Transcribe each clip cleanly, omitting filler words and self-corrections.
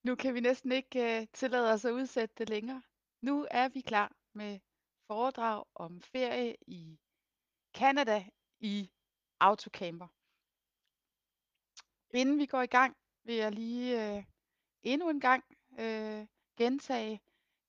Nu kan vi næsten ikke tillade os at udsætte det længere. Nu er vi klar med foredrag om ferie i Canada i autocamper. Inden vi går i gang, vil jeg lige endnu en gang øh, gentage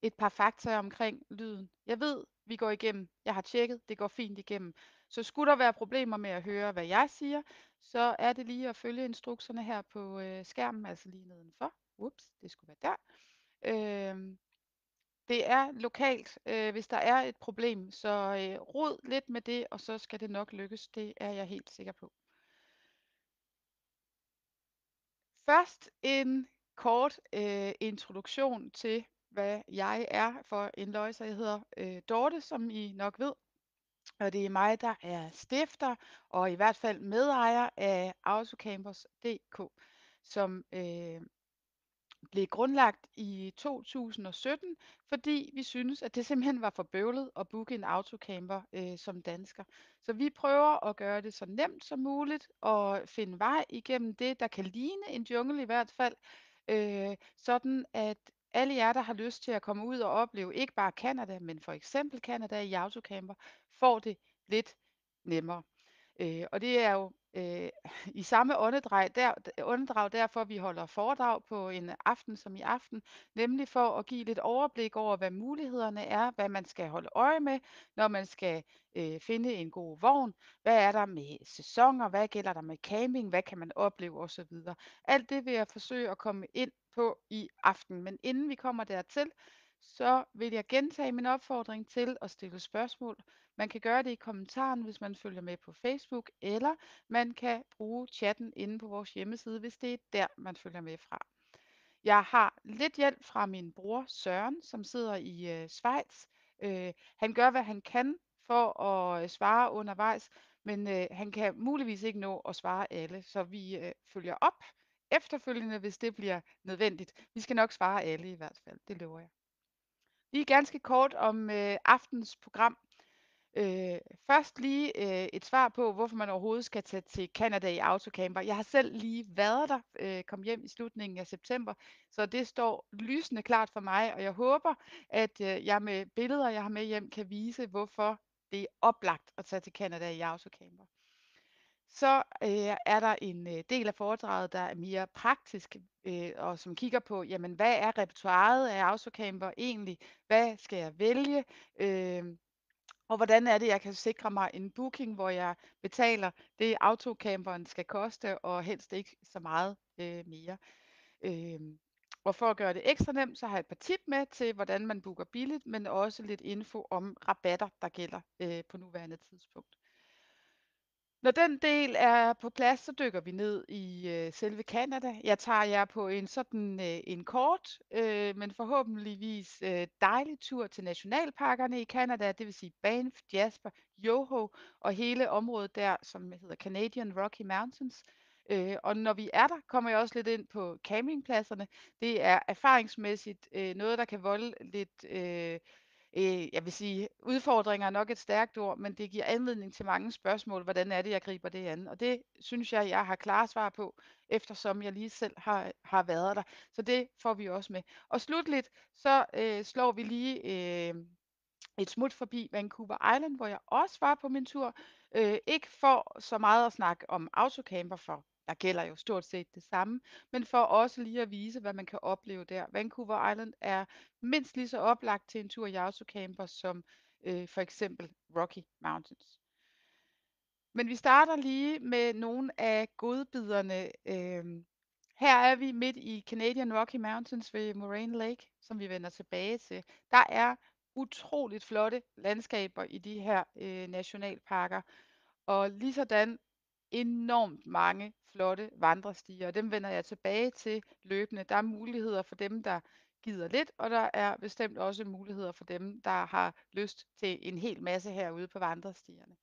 et par fakta omkring lyden. Jeg ved, vi går igennem. Jeg har tjekket, det går fint igennem. Så skulle der være problemer med at høre, hvad jeg siger, så er det lige at følge instrukserne her på skærmen, altså lige nedenfor. Ups, det skulle være der. Øhm, Det er lokalt, hvis der er et problem, så rod lidt med det, og så skal det nok lykkes. Det er jeg helt sikker på. Først en kort introduktion til, hvad jeg er for en løjser. Jeg hedder Dorte, som I nok ved, og det er mig, der er stifter og i hvert fald medejer af Autocampers.dk, som blev grundlagt i 2017, fordi vi synes, at det simpelthen var for bøvlet at booke en autocamper som dansker. Så vi prøver at gøre det så nemt som muligt og finde vej igennem det, der kan ligne en jungle i hvert fald, sådan at alle jer, der har lyst til at komme ud og opleve ikke bare Canada, men for eksempel Canada i autocamper, får det lidt nemmere. Og det er jo i samme åndedrag derfor, vi holder foredrag på en aften som i aften, nemlig for at give lidt overblik over, hvad mulighederne er, hvad man skal holde øje med, når man skal finde en god vogn. Hvad er der med sæsoner? Hvad gælder der med camping? Hvad kan man opleve osv.? Alt det vil jeg forsøge at komme ind på i aften. Men inden vi kommer dertil, så vil jeg gentage min opfordring til at stille spørgsmål. Man kan gøre det i kommentaren, hvis man følger med på Facebook, eller man kan bruge chatten inde på vores hjemmeside, hvis det er der, man følger med fra. Jeg har lidt hjælp fra min bror Søren, som sidder i Schweiz. Han gør, hvad han kan for at svare undervejs, men han kan muligvis ikke nå at svare alle, så vi følger op efterfølgende, hvis det bliver nødvendigt. Vi skal nok svare alle i hvert fald, det lover jeg. Lige ganske kort om aftens program. Først lige et svar på, hvorfor man overhovedet skal tage til Canada i autocamper. Jeg har selv lige været der, kom hjem i slutningen af september, så det står lysende klart for mig, og jeg håber, at jeg med billeder, jeg har med hjem, kan vise, hvorfor det er oplagt at tage til Canada i autocamper. Så er der en del af foredraget, der er mere praktisk, og som kigger på, jamen, hvad er repertoiret af autocamper egentlig? Hvad skal jeg vælge? Øh, og hvordan er det, jeg kan sikre mig en booking, hvor jeg betaler det, autocamperen skal koste, og helst ikke så meget mere. Og for at gøre det ekstra nemt, så har jeg et par tip med til, hvordan man booker billigt, men også lidt info om rabatter, der gælder på nuværende tidspunkt. Når den del er på plads, så dykker vi ned i selve Canada. Jeg tager jer på en sådan en kort, men forhåbentligvis dejlig tur til nationalparkerne i Canada, det vil sige Banff, Jasper, Yoho og hele området der, som hedder Canadian Rocky Mountains. Og når vi er der, kommer jeg også lidt ind på campingpladserne. Det er erfaringsmæssigt noget, der kan volde lidt jeg vil sige, udfordringer er nok et stærkt ord, men det giver anledning til mange spørgsmål. Hvordan er det, jeg griber det an? Og det synes jeg har klare svar på, eftersom jeg lige selv har været der. Så det får vi også med. Og slutligt, så slår vi lige et smut forbi Vancouver Island, hvor jeg også var på min tur. Ikke for så meget at snakke om autocamper, for der gælder jo stort set det samme, men for også lige at vise, hvad man kan opleve der. Vancouver Island er mindst lige så oplagt til en tur i autocamper som for eksempel Rocky Mountains. Men vi starter lige med nogle af godbiderne. Her er vi midt i Canadian Rocky Mountains ved Moraine Lake, som vi vender tilbage til. Der er utroligt flotte landskaber i de her nationalparker, og ligesådan enormt mange flotte vandrestier, og dem vender jeg tilbage til løbende. Der er muligheder for dem, der gider lidt, og der er bestemt også muligheder for dem, der har lyst til en hel masse herude på vandrestierne.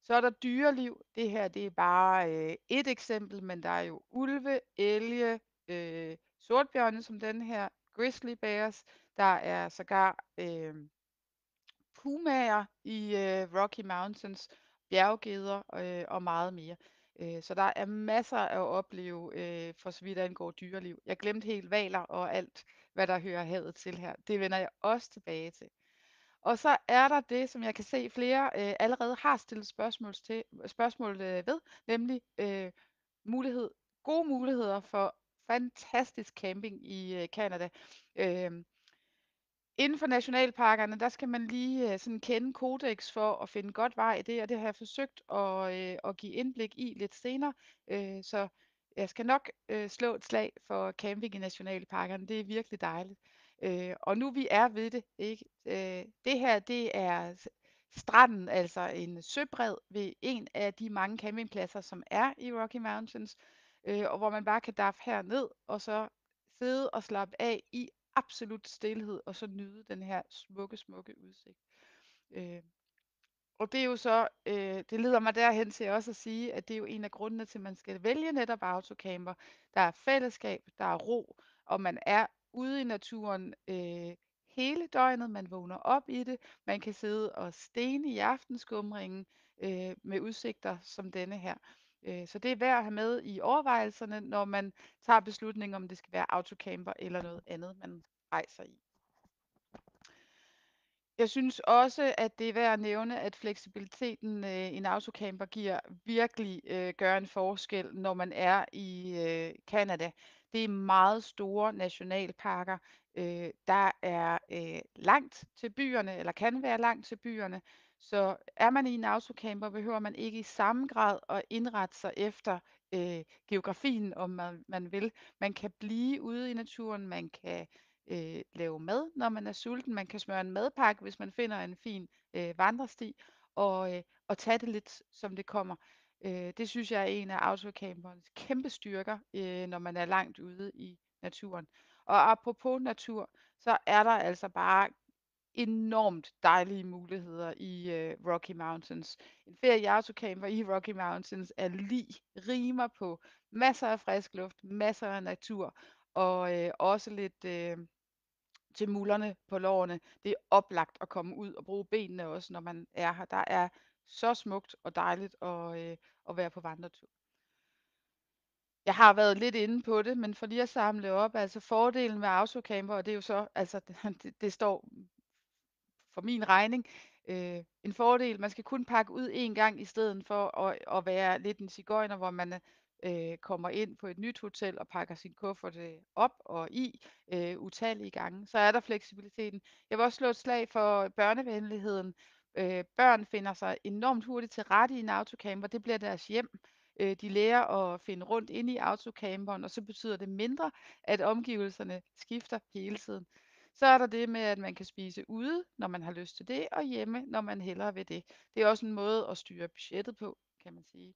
Så er der dyreliv. Det her, det er bare et eksempel, men der er jo ulve, elge, sortbjørne som den her, grizzly bears. Der er sågar pumaer i Rocky Mountains, bjerggeder og meget mere. Så der er masser at opleve, for så vidt angår dyreliv. Jeg glemte helt hvaler og alt, hvad der hører havet til her. Det vender jeg også tilbage til. Og så er der det, som jeg kan se flere allerede har stillet spørgsmål ved, nemlig gode muligheder for fantastisk camping i Canada. Øh, Inden for nationalparkerne, der skal man lige sådan kende kodeks for at finde godt vej i det, og det har jeg forsøgt at give indblik i lidt senere. Så jeg skal nok slå et slag for camping i nationalparkerne. Det er virkelig dejligt. Og nu vi er ved det, ikke? Det her, det er stranden, altså en søbred ved en af de mange campingpladser, som er i Rocky Mountains, og hvor man bare kan daffe herned, og så sidde og slappe af i absolut stilhed, og så nyde den her smukke, smukke udsigt. Øh, og det er jo så, det leder mig derhen til også at sige, at det er jo en af grundene til, at man skal vælge netop autocamper. Der er fællesskab, der er ro, og man er ude i naturen hele døgnet. Man vågner op i det. Man kan sidde og stene i aftenskumringen med udsigter som denne her. Så det er værd at have med i overvejelserne, når man tager beslutningen om det skal være autocamper eller noget andet, man rejser i. Jeg synes også, at det er værd at nævne, at fleksibiliteten en autocamper giver virkelig gør en forskel, når man er i Canada. Det er meget store nationalparker. Der er langt til byerne, eller kan være langt til byerne. Så er man i en autocamper, behøver man ikke i samme grad at indrette sig efter geografien, om man vil. Man kan blive ude i naturen, man kan lave mad, når man er sulten. Man kan smøre en madpakke, hvis man finder en fin vandresti, og tage det lidt, som det kommer. Det synes jeg er en af autocamperens kæmpe styrker, når man er langt ude i naturen. Og apropos natur, så er der altså bare enormt dejlige muligheder i Rocky Mountains. En ferie i autocamper i Rocky Mountains er rimer på masser af frisk luft, masser af natur, og også lidt til mullerne på lårene. Det er oplagt at komme ud og bruge benene også, når man er her. Der er så smukt og dejligt at være på vandretur. Jeg har været lidt inde på det, men for lige at samle op, altså fordelen med autocamper, og det er jo så, altså det står for min regning en fordel. Man skal kun pakke ud en gang i stedet for at være lidt en sigøjner, hvor man kommer ind på et nyt hotel og pakker sin kuffert op og i utallige gange. Så er der fleksibiliteten. Jeg vil også slå et slag for børnevenligheden. Børn finder sig enormt hurtigt til rette i en autocamper. Det bliver deres hjem. De lærer at finde rundt inde i autocamperen, og så betyder det mindre, at omgivelserne skifter hele tiden. Så er der det med, at man kan spise ude, når man har lyst til det, og hjemme, når man hellere vil det. Det er også en måde at styre budgettet på, kan man sige.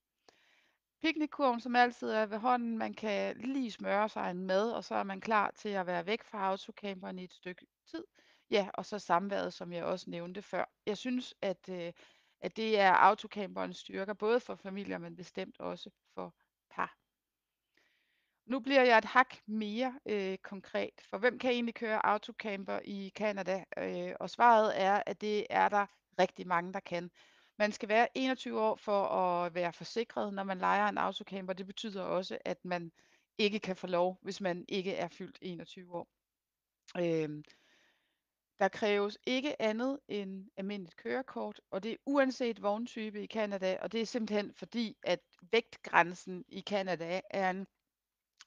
Picnickurven, som altid er ved hånden, man kan lige smøre sig en mad, og så er man klar til at være væk fra autocamperen i et stykke tid. Ja, og så samværet, som jeg også nævnte før. Jeg synes, at det er autocamperens styrker, både for familier, men bestemt også for par. Nu bliver jeg et hak mere konkret, for hvem kan egentlig køre autocamper i Canada? Og svaret er, at det er der rigtig mange, der kan. Man skal være 21 år for at være forsikret, når man lejer en autocamper. Det betyder også, at man ikke kan få lov, hvis man ikke er fyldt 21 år. Der kræves ikke andet end almindeligt kørekort, og det er uanset vogntype i Canada, og det er simpelthen fordi, at vægtgrænsen i Canada er en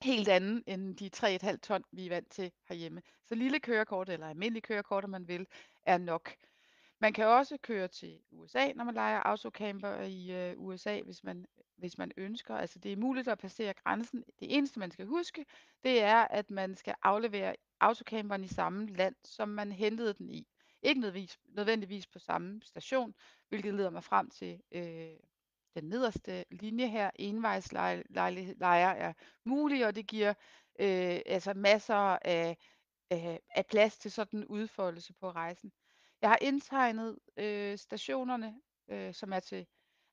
helt anden end de 3,5 ton, vi er vant til herhjemme. Så lille kørekort eller almindelig kørekort, om man vil, er nok. Man kan også køre til USA, når man lejer autocamper i USA, hvis man ønsker. Altså det er muligt at passere grænsen. Det eneste, man skal huske, det er, at man skal aflevere autocamperen i samme land, som man hentede den i. Ikke nødvendigvis på samme station, hvilket leder mig frem til den nederste linje her. Envejslejre er mulig, og det giver altså masser af plads til sådan en udfoldelse på rejsen. Jeg har indtegnet stationerne,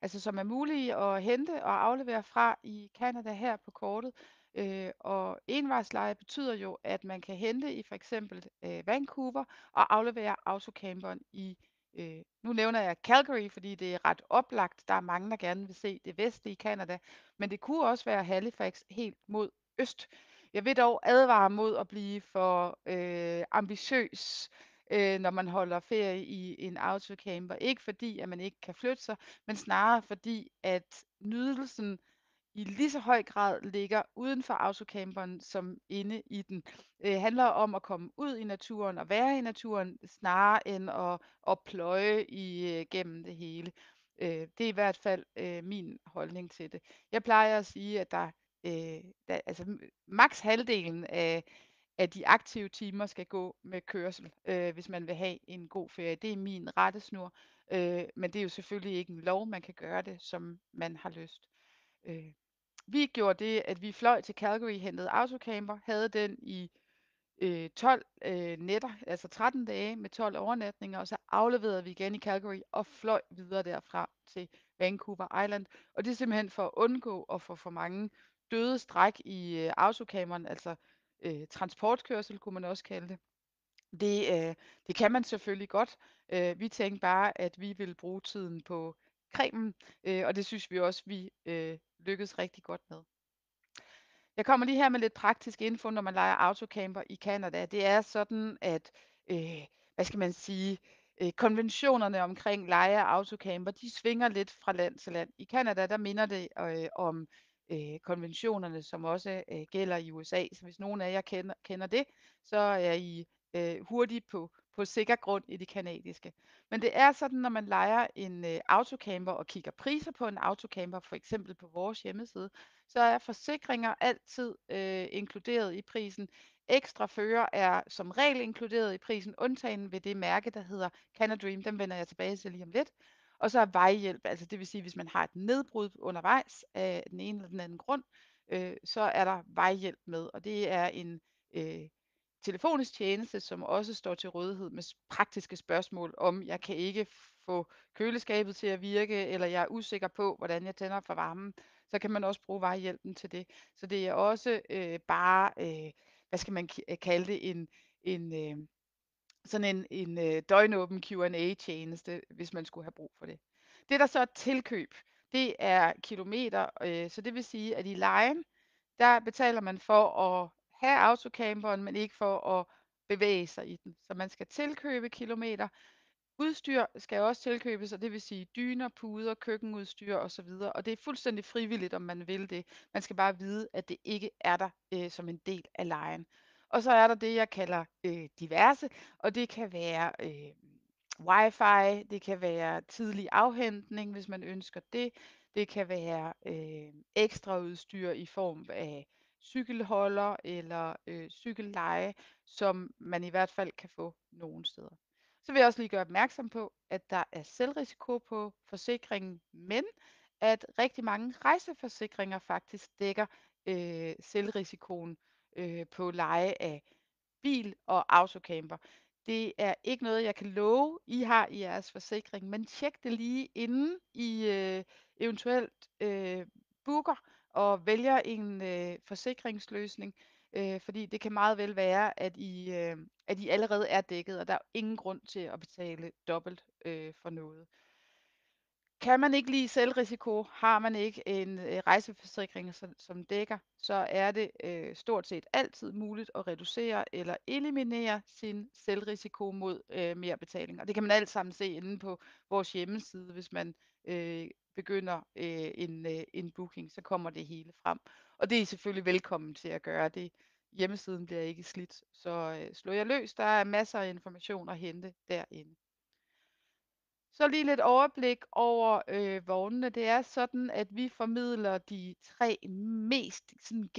som er mulige at hente og aflevere fra i Canada her på kortet. Og envejsleje betyder jo, at man kan hente i for eksempel Vancouver og aflevere autocamperen i Nu nævner jeg Calgary, fordi det er ret oplagt. Der er mange, der gerne vil se det vestlige Canada, men det kunne også være Halifax helt mod øst. Jeg vil dog advare mod at blive for ambitiøs, når man holder ferie i en autocamper. Ikke fordi, at man ikke kan flytte sig, men snarere fordi, at nydelsen i lige så høj grad ligger uden for autocamperen som inde i den. Det handler om at komme ud i naturen og være i naturen, snarere end at pløje gennem det hele. Det er i hvert fald min holdning til det. Jeg plejer at sige, at altså maks halvdelen af de aktive timer skal gå med kørsel, hvis man vil have en god ferie. Det er min rettesnor, men det er jo selvfølgelig ikke en lov. Man kan gøre det, som man har lyst. Øh, vi gjorde det, at vi fløj til Calgary, hentede autocamper, havde den i 12 nætter, altså 13 dage med 12 overnatninger, og så afleverede vi igen i Calgary og fløj videre derfra til Vancouver Island. Og det er simpelthen for at undgå at få for mange døde stræk i autocamperen, altså transportkørsel kunne man også kalde det. Det kan man selvfølgelig godt. Vi tænkte bare, at vi ville bruge tiden på cremen, og det synes vi også, vi lykkedes rigtig godt med. Jeg kommer lige her med lidt praktisk info, når man lejer autocamper i Canada. Det er sådan, at hvad skal man sige, konventionerne omkring leje af autocamper, de svinger lidt fra land til land. I Canada, der minder det om konventionerne, som også gælder i USA. Så hvis nogen af jer kender det, så er I hurtigt på sikker grund i det kanadiske. Men det er sådan, når man lejer en autocamper og kigger priser på en autocamper, for eksempel på vores hjemmeside, så er forsikringer altid inkluderet i prisen. Ekstra fører er som regel inkluderet i prisen, undtagen ved det mærke, der hedder Canadream. Dem vender jeg tilbage til lige om lidt. Og så er vejhjælp, altså det vil sige, hvis man har et nedbrud undervejs af den ene eller den anden grund, så er der vejhjælp med. Og det er en telefonisk tjeneste, som også står til rådighed med praktiske spørgsmål om, jeg kan ikke få køleskabet til at virke, eller jeg er usikker på, hvordan jeg tænder for varmen, så kan man også bruge vejhjælpen til det. Så det er også bare, hvad skal man kalde det, sådan en døgnåben Q&A-tjeneste, hvis man skulle have brug for det. Det, der så er tilkøb, det er kilometer, så det vil sige, at i lejen, der betaler man for at have autocamperen, men ikke for at bevæge sig i den. Så man skal tilkøbe kilometer. Udstyr skal også tilkøbes, og det vil sige dyner, puder, køkkenudstyr osv. Og det er fuldstændig frivilligt, om man vil det. Man skal bare vide, at det ikke er der som en del af lejen. Og så er der det, jeg kalder diverse, og det kan være wifi, det kan være tidlig afhentning, hvis man ønsker det. Det kan være ekstra udstyr i form af cykelholder eller cykelleje, som man i hvert fald kan få nogle steder. Så vil jeg også lige gøre opmærksom på, at der er selvrisiko på forsikringen, men at rigtig mange rejseforsikringer faktisk dækker selvrisikoen på leje af bil og autocamper. Det er ikke noget, jeg kan love, I har i jeres forsikring, men tjek det lige inden I eventuelt booker og vælger en forsikringsløsning, fordi det kan meget vel være, at I allerede er dækket, og der er ingen grund til at betale dobbelt for noget. Kan man ikke lide selvrisiko, har man ikke en rejseforsikring, som dækker, så er det stort set altid muligt at reducere eller eliminere sin selvrisiko mod mere betaling. Og det kan man alt sammen se inde på vores hjemmeside, hvis man begynder en booking, så kommer det hele frem. Og det er I selvfølgelig velkommen til at gøre det. Hjemmesiden bliver ikke slidt, så slå jer løs. Der er masser af information at hente derinde. Så lige lidt overblik over vognene. Det er sådan, at vi formidler de 3 mest sådan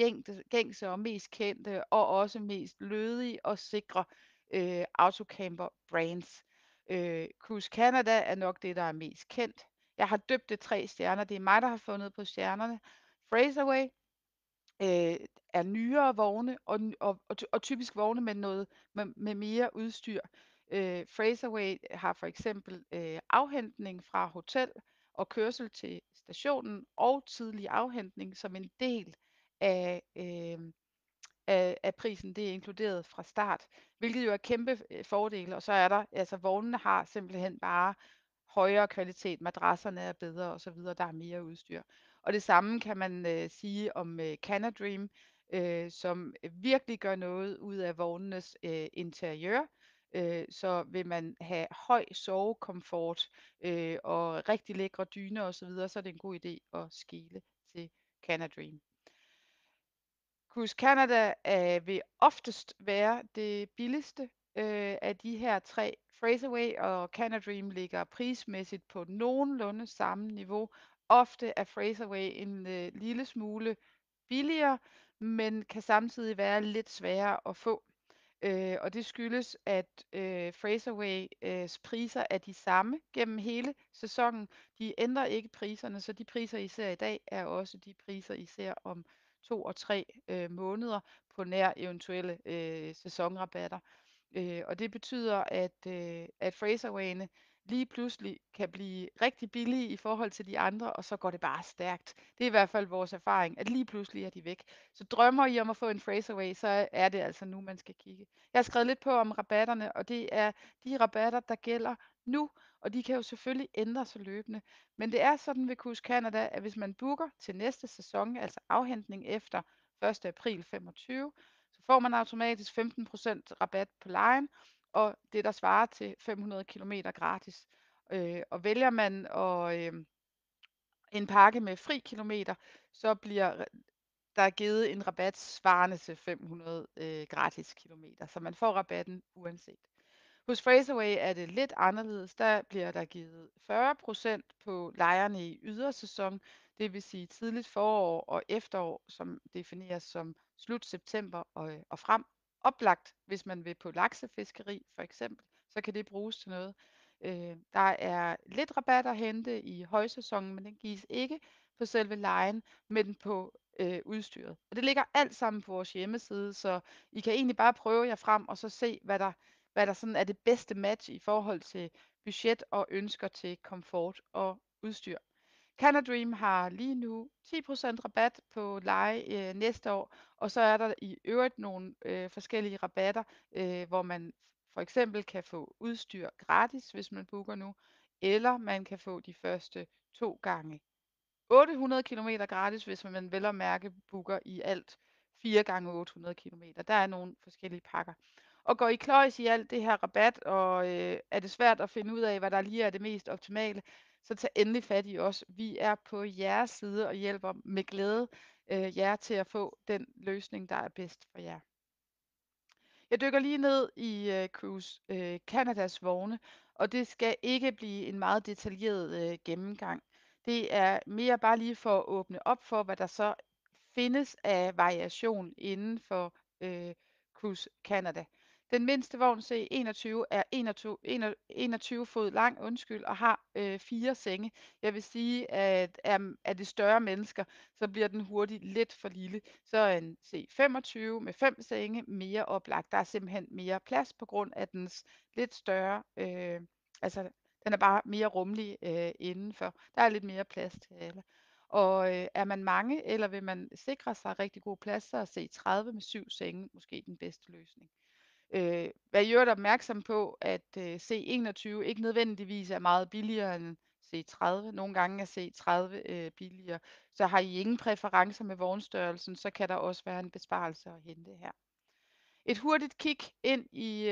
gængse og mest kendte og også mest lødige og sikre autocamper brands. Cruise Canada er nok det, der er mest kendt. Jeg har døbt det 3 stjerner. Det er mig, der har fundet på stjernerne. Fraserway er nyere vogne og typisk vogne med noget med mere udstyr. Fraserway har for eksempel afhentning fra hotel og kørsel til stationen og tidlig afhentning som en del af af prisen, det er inkluderet fra start, hvilket jo er kæmpe fordele. Og så er der, altså vognene har simpelthen bare højere kvalitet, madrasserne er bedre og så videre, der er mere udstyr. Og det samme kan man sige om Canadream, som virkelig gør noget ud af vognenes interiør. Så vil man have høj sovekomfort og rigtig lækre dyner og så videre, så er det en god idé at skele til Canadream. Cruise Canada vil oftest være det billigste af de her tre. Fraserway og Canadream ligger prismæssigt på nogenlunde samme niveau. Ofte er Fraserway en lille smule billigere, men kan samtidig være lidt sværere at få. Og det skyldes, at Fraserways priser er de samme gennem hele sæsonen. De ændrer ikke priserne, så de priser, I ser i dag, er også de priser, I ser om 2 og 3 måneder på nær eventuelle sæsonrabatter. Og det betyder, at Fraserway'ne lige pludselig kan blive rigtig billige i forhold til de andre, og så går det bare stærkt. Det er i hvert fald vores erfaring, at lige pludselig er de væk. Så drømmer I om at få en Fraserway, så er det altså nu, man skal kigge. Jeg har skrevet lidt på om rabatterne, og det er de rabatter, der gælder nu, og de kan jo selvfølgelig ændre sig løbende. Men det er sådan ved Cruise Canada, at hvis man booker til næste sæson, altså afhentning efter 1. april 25, så får man automatisk 15% rabat på lejen, og det der svarer til 500 kilometer gratis. Og vælger man en pakke med fri kilometer, så bliver der givet en rabat svarende til 500 gratis kilometer, så man får rabatten uanset. Hos Fraserway er det lidt anderledes. Der bliver der givet 40% på lejerne i ydersæson, det vil sige tidligt forår og efterår, som defineres som slut september og frem. Oplagt, hvis man vil på laksefiskeri for eksempel, så kan det bruges til noget. Der er lidt rabat at hente i højsæsonen, men den gives ikke på selve lejen, men på udstyret. Og det ligger alt sammen på vores hjemmeside, så I kan egentlig bare prøve jer frem og så se, hvad der sådan er det bedste match i forhold til budget og ønsker til komfort og udstyr. Canadream har lige nu 10% rabat på leje næste år, og så er der i øvrigt nogle forskellige rabatter, hvor man for eksempel kan få udstyr gratis, hvis man booker nu, eller man kan få de første 2 gange 800 kilometer gratis, hvis man vel at mærke booker i alt 4 gange 800 kilometer. Der er nogle forskellige pakker. Og går I kløjs i alt det her rabat, og er det svært at finde ud af, hvad der lige er det mest optimale, så tag endelig fat i os. Vi er på jeres side og hjælper med glæde jer til at få den løsning, der er bedst for jer. Jeg dykker lige ned i Cruise Canadas vogne, og det skal ikke blive en meget detaljeret gennemgang. Det er mere bare lige for at åbne op for, hvad der så findes af variation inden for Cruise Canada. Den mindste vogn C21 er 21 fod lang, og har 4 senge. Jeg vil sige, at er det større mennesker, så bliver den hurtigt lidt for lille. Så er en C25 med 5 senge mere oplagt. Der er simpelthen mere plads på grund af dens lidt større, altså den er bare mere rummelig indenfor. Der er lidt mere plads til alle. Og er man mange, eller vil man sikre sig rigtig god plads, så er C30 med 7 senge måske den bedste løsning. Vær i øvrigt opmærksom på, at C21 ikke nødvendigvis er meget billigere end C30. Nogle gange er C30 billigere. Så har I ingen præferencer med vognstørrelsen, så kan der også være en besparelse at hente her. Et hurtigt kig ind i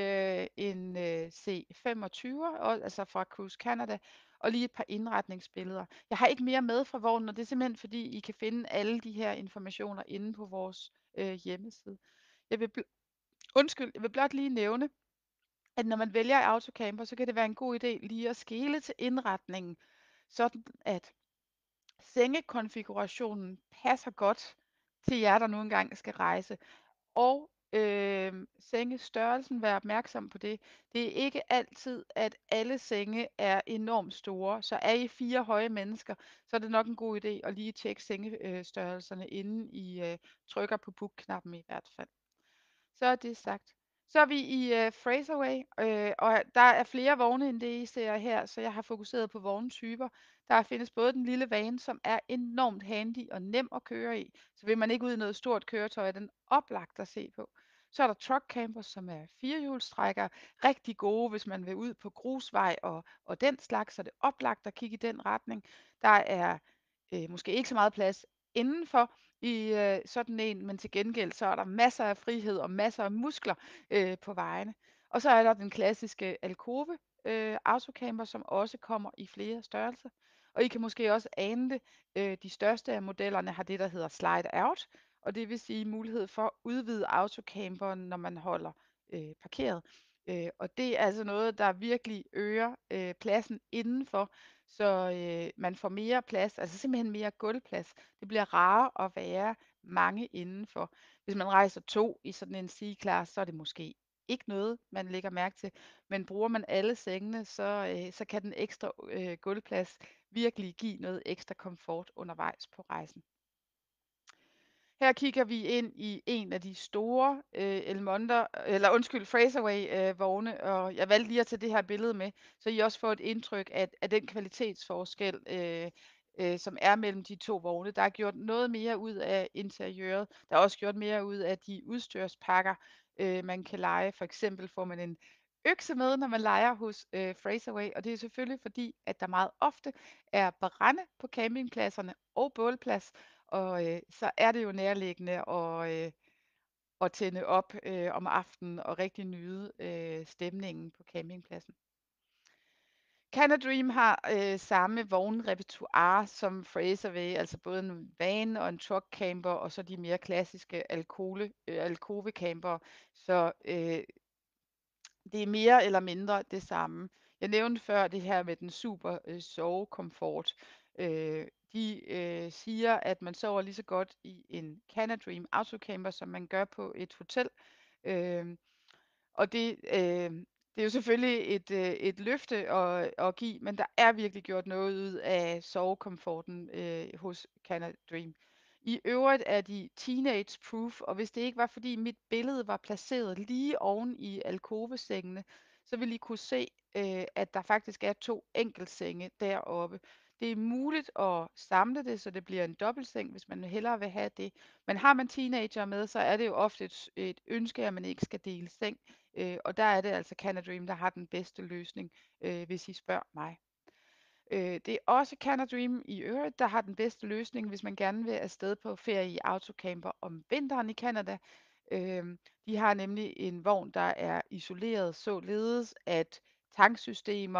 en C25, altså fra Cruise Canada, og lige et par indretningsbilleder. Jeg har ikke mere med fra vognen, og det er simpelthen fordi, I kan finde alle de her informationer inde på vores hjemmeside. Jeg vil blot lige nævne, at når man vælger autocamper, så kan det være en god idé lige at skele til indretningen, sådan at sengekonfigurationen passer godt til jer, der nu engang skal rejse. Og sengestørrelsen, vær opmærksom på det. Det er ikke altid, at alle senge er enormt store. Så er I 4 høje mennesker, så er det nok en god idé at lige tjekke sengestørrelserne, inden I trykker på book-knappen i hvert fald. Så er det sagt. Så er vi i Fraserway, og der er flere vogne end det, I ser her, så jeg har fokuseret på vogntyper. Der findes både den lille van, som er enormt handy og nem at køre i, så vil man ikke ud i noget stort køretøj, er den oplagt at se på. Så er der truck campers, som er firehjulstrækkere, rigtig gode, hvis man vil ud på grusvej og den slags, så er det oplagt at kigge i den retning. Der er måske ikke så meget plads indenfor i sådan en, men til gengæld så er der masser af frihed og masser af muskler på vejene. Og så er der den klassiske Alcove autocamper, som også kommer i flere størrelser. Og I kan måske også ane det. De største af modellerne har det, der hedder slide out, og det vil sige mulighed for at udvide autocamperen, når man holder parkeret. Og det er altså noget, der virkelig øger pladsen indenfor, så man får mere plads, altså simpelthen mere gulvplads. Det bliver rarere at være mange indenfor. Hvis man rejser 2 i sådan en C-class, så er det måske ikke noget, man lægger mærke til, men bruger man alle sengene, så kan den ekstra gulvplads virkelig give noget ekstra komfort undervejs på rejsen. Her kigger vi ind i en af de store Fraserway vogne, og jeg valgte lige at tage det her billede med, så I også får et indtryk af den kvalitetsforskel, som er mellem de to vogne. Der er gjort noget mere ud af interiøret. Der er også gjort mere ud af de udstyrspakker, man kan leje. For eksempel får man en økse med, når man lejer hos Fraserway, og det er selvfølgelig fordi, at der meget ofte er brænde på campingpladserne og bålplads, og så er det jo nærliggende at tænde op om aftenen og rigtig nyde stemningen på campingpladsen. Canadream har samme vognrepertoire som Fraserway, altså både en van og en truck camper, og så de mere klassiske Alcove camper. Så det er mere eller mindre det samme. Jeg nævnte før det her med den super sovekomfort. De siger, at man sover lige så godt i en Canadream autocamper, som man gør på et hotel. Øh, og det er jo selvfølgelig et løfte at give, men der er virkelig gjort noget ud af sovekomforten hos Canada Dream. I øvrigt er de teenage-proof, og hvis det ikke var, fordi mit billede var placeret lige oven i alkovesengene, så ville I kunne se, at der faktisk er 2 enkeltsenge deroppe. Det er muligt at samle det, så det bliver en dobbeltseng, hvis man hellere vil have det. Men har man teenager med, så er det jo ofte et ønske, at man ikke skal dele seng. Og der er det altså Canadream, der har den bedste løsning, hvis I spørger mig. Det er også Canadream i øvrigt, der har den bedste løsning, hvis man gerne vil afsted på ferie i autocamper om vinteren i Canada. De har nemlig en vogn, der er isoleret således, at tanksystemer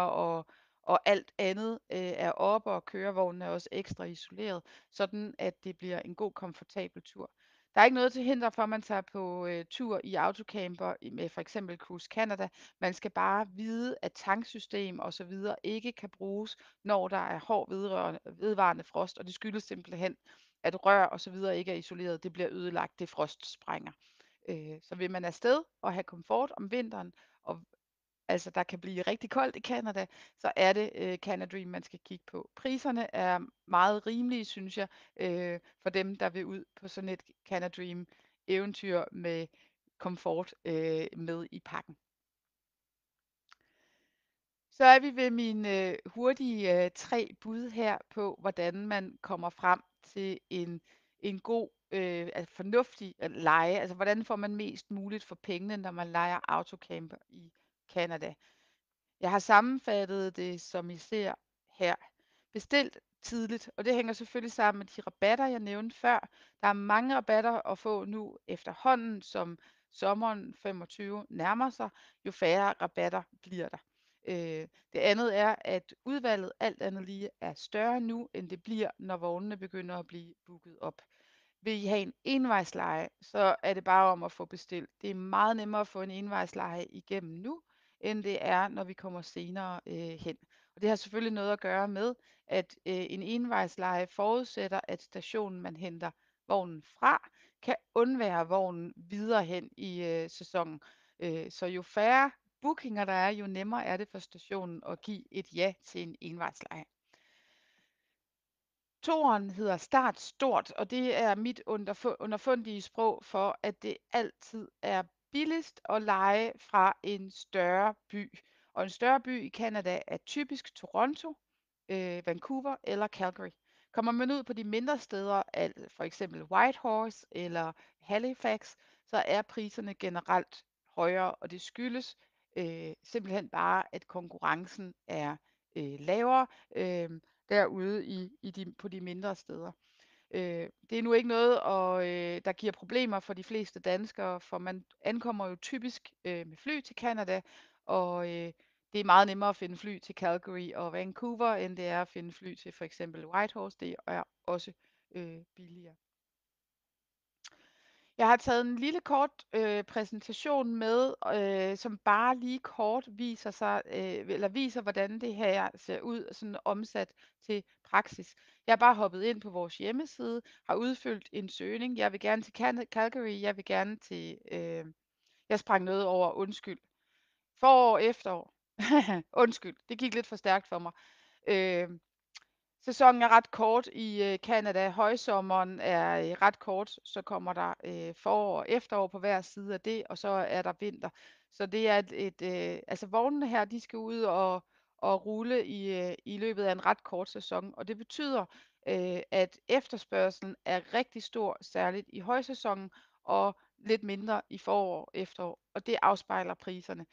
og alt andet er oppe, og kørevognen er også ekstra isoleret, sådan at det bliver en god, komfortabel tur. Der er ikke noget til hinder for, at man tager på tur i autocamper med for eksempel Cruise Canada. Man skal bare vide, at tanksystem og så videre ikke kan bruges, når der er hård vedvarende frost, og det skyldes simpelthen, at rør og så videre ikke er isoleret. Det bliver ødelagt, det frostsprænger. Så vil man afsted og have komfort om vinteren, og altså der kan blive rigtig koldt i Canada, så er det Canadream, man skal kigge på. Priserne er meget rimelige, synes jeg, for dem, der vil ud på sådan et Canadream eventyr med komfort med i pakken. Så er vi ved mine hurtige 3 bud her på, hvordan man kommer frem til en god, altså fornuftig leje. Altså hvordan får man mest muligt for pengene, når man lejer autocamper i Canada. Jeg har sammenfattet det, som I ser her. Bestilt tidligt, og det hænger selvfølgelig sammen med de rabatter, jeg nævnte før. Der er mange rabatter at få nu efterhånden, som sommeren 25 nærmer sig, jo færre rabatter bliver der. Det andet er, at udvalget alt andet lige er større nu, end det bliver, når vognene begynder at blive booket op. Vil I have en envejsleje, så er det bare om at få bestilt. Det er meget nemmere at få en envejsleje igennem nu, end det er, når vi kommer senere hen. Og det har selvfølgelig noget at gøre med, at en envejsleje forudsætter, at stationen, man henter vognen fra, kan undvære vognen videre hen i sæsonen. Så jo færre bookinger der er, jo nemmere er det for stationen at give et ja til en envejsleje. Toeren hedder Start Stort, og det er mit underfundige sprog for, at det altid er billigst at leje fra en større by. Og en større by i Canada er typisk Toronto, Vancouver eller Calgary. Kommer man ud på de mindre steder, for eksempel Whitehorse eller Halifax, så er priserne generelt højere, og det skyldes simpelthen bare, at konkurrencen er lavere øh, derude på de mindre steder. Det er nu ikke noget, der giver problemer for de fleste danskere, for man ankommer jo typisk med fly til Canada, og det er meget nemmere at finde fly til Calgary og Vancouver, end det er at finde fly til for eksempel Whitehorse. Det er også billigere. Jeg har taget en lille kort præsentation med, som bare lige kort viser, hvordan det her ser ud, sådan omsat til praksis. Jeg har bare hoppet ind på vores hjemmeside, har udfyldt en søgning. Jeg vil gerne til Calgary, jeg vil gerne til, jeg sprang noget over, undskyld. Forår, efterår. Undskyld, det gik lidt for stærkt for mig. Øh, Sæsonen er ret kort i Canada. Højsommeren er ret kort, så kommer der forår og efterår på hver side af det, og så er der vinter. Så det er altså vognene her, de skal ud og rulle i løbet af en ret kort sæson, og det betyder, at efterspørgselen er rigtig stor, særligt i højsæsonen, og lidt mindre i forår og efterår, og det afspejler priserne.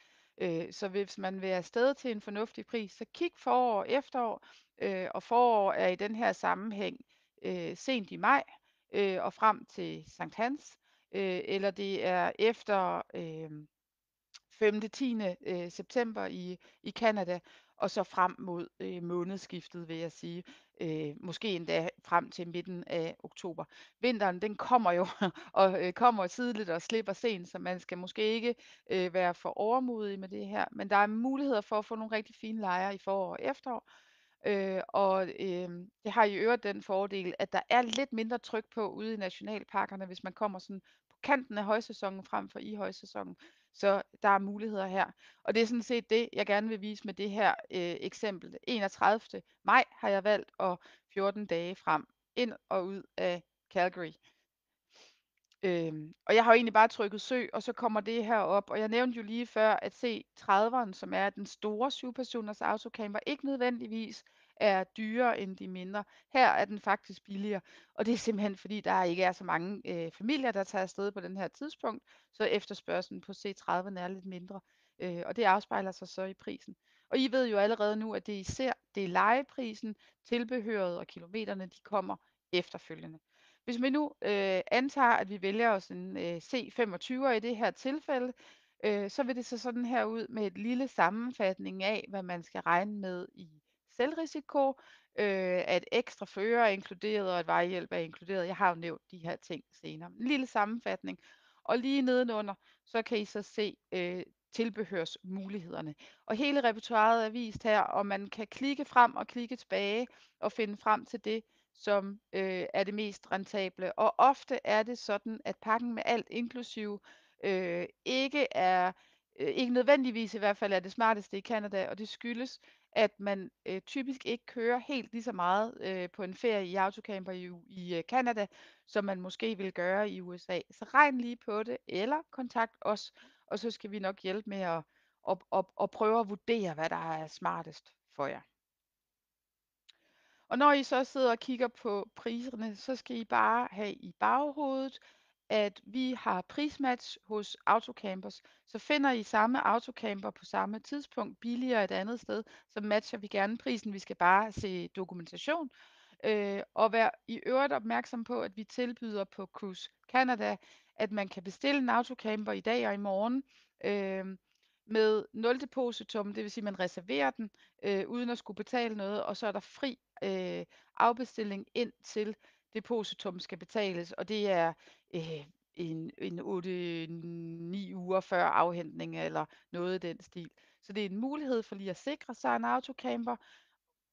Så hvis man vil afsted til en fornuftig pris, så kig forår og efterår, og forår er i den her sammenhæng sent i maj og frem til Sankt Hans, eller det er efter 5. 10. September i Canada, og så frem mod månedsskiftet, vil jeg sige. Måske endda frem til midten af oktober. Vinteren, den kommer jo, og kommer tidligt og slipper sent, så man skal måske ikke være for overmodig med det her. Men der er muligheder for at få nogle rigtig fine lejre i forår og efterår. Det har i øvrigt den fordel, at der er lidt mindre tryk på ude i nationalparkerne, hvis man kommer sådan på kanten af højsæsonen frem for i højsæsonen. Så der er muligheder her. Og det er sådan set det, jeg gerne vil vise med det her eksempel. 31. maj har jeg valgt, og 14 dage frem, ind og ud af Calgary. Og jeg har jo egentlig bare trykket søg, og så kommer det her op. Og jeg nævnte jo lige før, at C30'eren, som er den store 7-personers autocamper, ikke nødvendigvis er dyrere end de mindre. Her er den faktisk billigere, og det er simpelthen fordi, der ikke er så mange familier, der tager afsted på den her tidspunkt, så efterspørgselen på C30'eren er lidt mindre, og det afspejler sig så i prisen. Og I ved jo allerede nu, at det er lejeprisen, tilbehøret og kilometerne, de kommer efterfølgende. Hvis vi nu antager, at vi vælger os en C25'er i det her tilfælde, så vil det se sådan her ud med et lille sammenfatning af, hvad man skal regne med i selvrisiko, at ekstra fører er inkluderet, og at vejhjælp er inkluderet. Jeg har jo nævnt de her ting senere. En lille sammenfatning. Og lige nedenunder, så kan I så se tilbehørsmulighederne. Og hele repertoiret er vist her, og man kan klikke frem og klikke tilbage og finde frem til det, som er det mest rentable. Og ofte er det sådan, at pakken med alt inklusive ikke nødvendigvis i hvert fald er det smarteste i Canada, og det skyldes, at man typisk ikke kører helt lige så meget på en ferie i autocamper i Canada, som man måske vil gøre i USA. Så regn lige på det, eller kontakt os, og så skal vi nok hjælpe med at prøve at vurdere, hvad der er smartest for jer. Og når I så sidder og kigger på priserne, så skal I bare have i baghovedet, at vi har prismatch hos Autocampers. Så finder I samme autocamper på samme tidspunkt billigere et andet sted, så matcher vi gerne prisen. Vi skal bare se dokumentation. Og vær i øvrigt opmærksom på, at vi tilbyder på Cruise Canada, at man kan bestille en autocamper i dag og i morgen med 0 depositum, det vil sige, at man reserverer den uden at skulle betale noget, og så er der fri afbestilling indtil depositum skal betales, og det er en 8-9 uger før afhentning eller noget i den stil. Så det er en mulighed for lige at sikre sig en autocamper,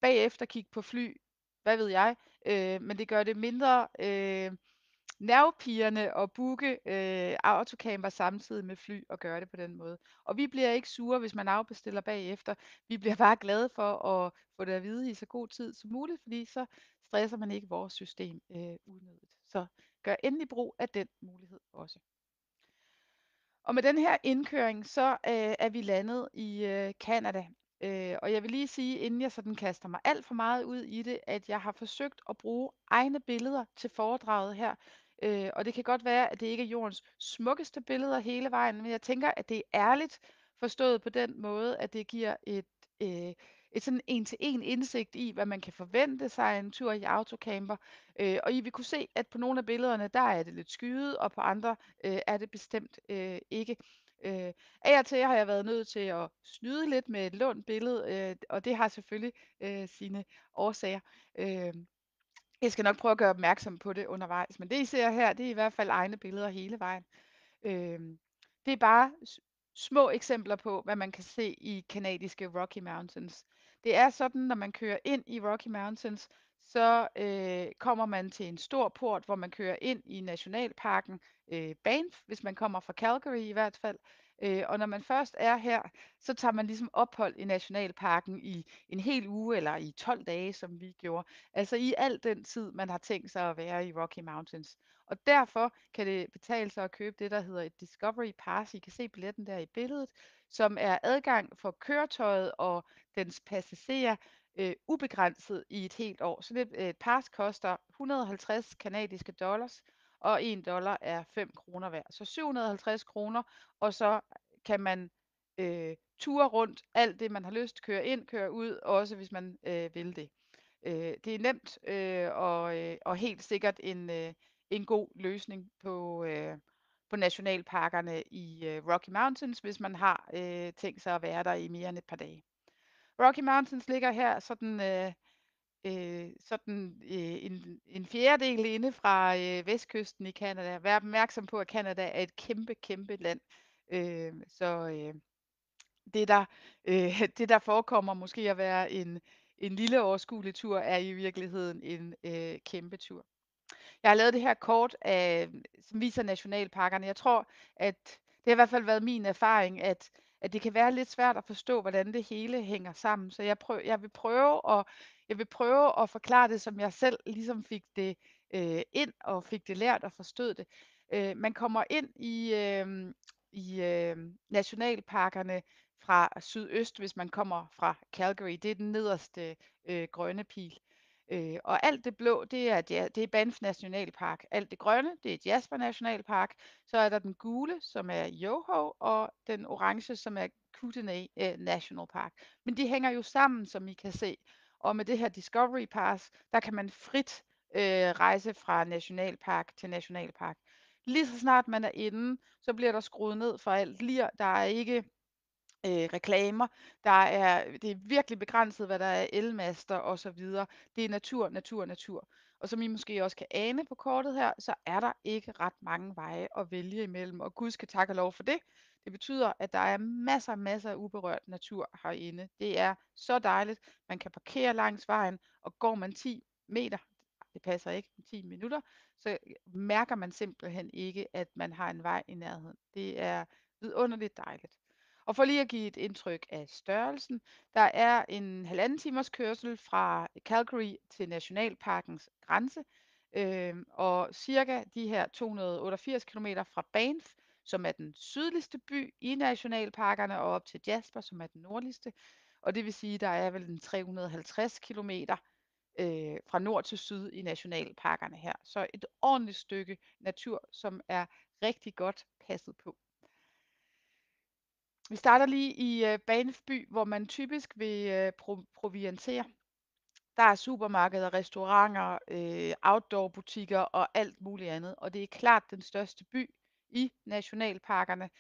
bagefter kigge på fly, hvad ved jeg, men det gør det mindre nervepirrende at booke autocamper samtidig med fly og gøre det på den måde. Og vi bliver ikke sure, hvis man afbestiller bagefter. Vi bliver bare glade for at få det at vide i så god tid som muligt, fordi så stresser man ikke vores system unødigt. Så gør endelig brug af den mulighed også. Og med den her indkøring, så er vi landet i Canada. Og jeg vil lige sige, inden jeg sådan kaster mig alt for meget ud i det, at jeg har forsøgt at bruge egne billeder til foredraget her. Og det kan godt være, at det ikke er jordens smukkeste billeder hele vejen, men jeg tænker, at det er ærligt forstået på den måde, at det giver et sådan en-til-en indsigt i, hvad man kan forvente sig af en tur i autocamper. Og I vil kunne se, at på nogle af billederne, der er det lidt skyet, og på andre er det bestemt ikke. Af og til har jeg været nødt til at snyde lidt med et lånt billede, og det har selvfølgelig sine årsager. Øh, jeg skal nok prøve at gøre opmærksom på det undervejs, men det I ser her, det er i hvert fald egne billeder hele vejen. Det er bare små eksempler på, hvad man kan se i canadiske Rocky Mountains. Det er sådan, når man kører ind i Rocky Mountains, så kommer man til en stor port, hvor man kører ind i nationalparken Banff, hvis man kommer fra Calgary i hvert fald. Og når man først er her, så tager man ligesom ophold i nationalparken i en hel uge eller i 12 dage, som vi gjorde. Altså i al den tid, man har tænkt sig at være i Rocky Mountains. Og derfor kan det betale sig at købe det, der hedder et Discovery Pass. I kan se billetten der i billedet, som er adgang for køretøjet og dens passagerer ubegrænset i et helt år. Så det et pass koster 150 canadiske dollars, og 1 dollar er 5 kroner værd. Så 750 kroner, og så kan man ture rundt alt det, man har lyst, køre ind, køre ud, også hvis man vil det. Det er nemt og helt sikkert en god løsning på nationalparkerne i Rocky Mountains, hvis man har tænkt sig at være der i mere end et par dage. Rocky Mountains ligger her en fjerdedel inde fra vestkysten i Canada. Vær opmærksom på, at Canada er et kæmpe, kæmpe land. Så det der, det der forekommer måske at være en lille overskuelig tur, er i virkeligheden en kæmpe tur. Jeg har lavet det her kort, som viser nationalparkerne. Jeg tror, at det har i hvert fald været min erfaring, at det kan være lidt svært at forstå, hvordan det hele hænger sammen. Så jeg vil prøve at forklare det, som jeg selv ligesom fik det ind og fik det lært og forstod det. Man kommer ind i nationalparkerne fra sydøst, hvis man kommer fra Calgary. Det er den nederste grønne pil. Og alt det blå, det er Banff Nationalpark. Alt det grønne, det er Jasper Nationalpark. Så er der den gule, som er Yoho, og den orange, som er Kootenay National Park. Men de hænger jo sammen, som I kan se. Og med det her Discovery Pass, der kan man frit rejse fra nationalpark til nationalpark. Lige så snart man er inde, så bliver der skruet ned for alt lir. Der er ikke reklamer. Det er virkelig begrænset, hvad der er elmaster og så videre. Det er natur, natur, natur. Og som I måske også kan ane på kortet her, så er der ikke ret mange veje at vælge imellem. Og Gud skal takke og lov for det. Det betyder, at der er masser af uberørt natur herinde. Det er så dejligt. Man kan parkere langs vejen, og går man 10 meter, det passer ikke, 10 minutter, så mærker man simpelthen ikke, at man har en vej i nærheden. Det er vidunderligt dejligt. Og for lige at give et indtryk af størrelsen, der er en 1,5 timers kørsel fra Calgary til nationalparkens grænse, og cirka de her 288 kilometer fra Banff, som er den sydligste by i nationalparkerne, og op til Jasper, som er den nordligste. Og det vil sige, der er vel en 350 kilometer fra nord til syd i nationalparkerne her. Så et ordentligt stykke natur, som er rigtig godt passet på. Vi starter lige i Banff by, hvor man typisk vil proviantere. Der er supermarkeder, restauranter, outdoor-butikker og alt muligt andet. Og det er klart den største by i nationalparkerne.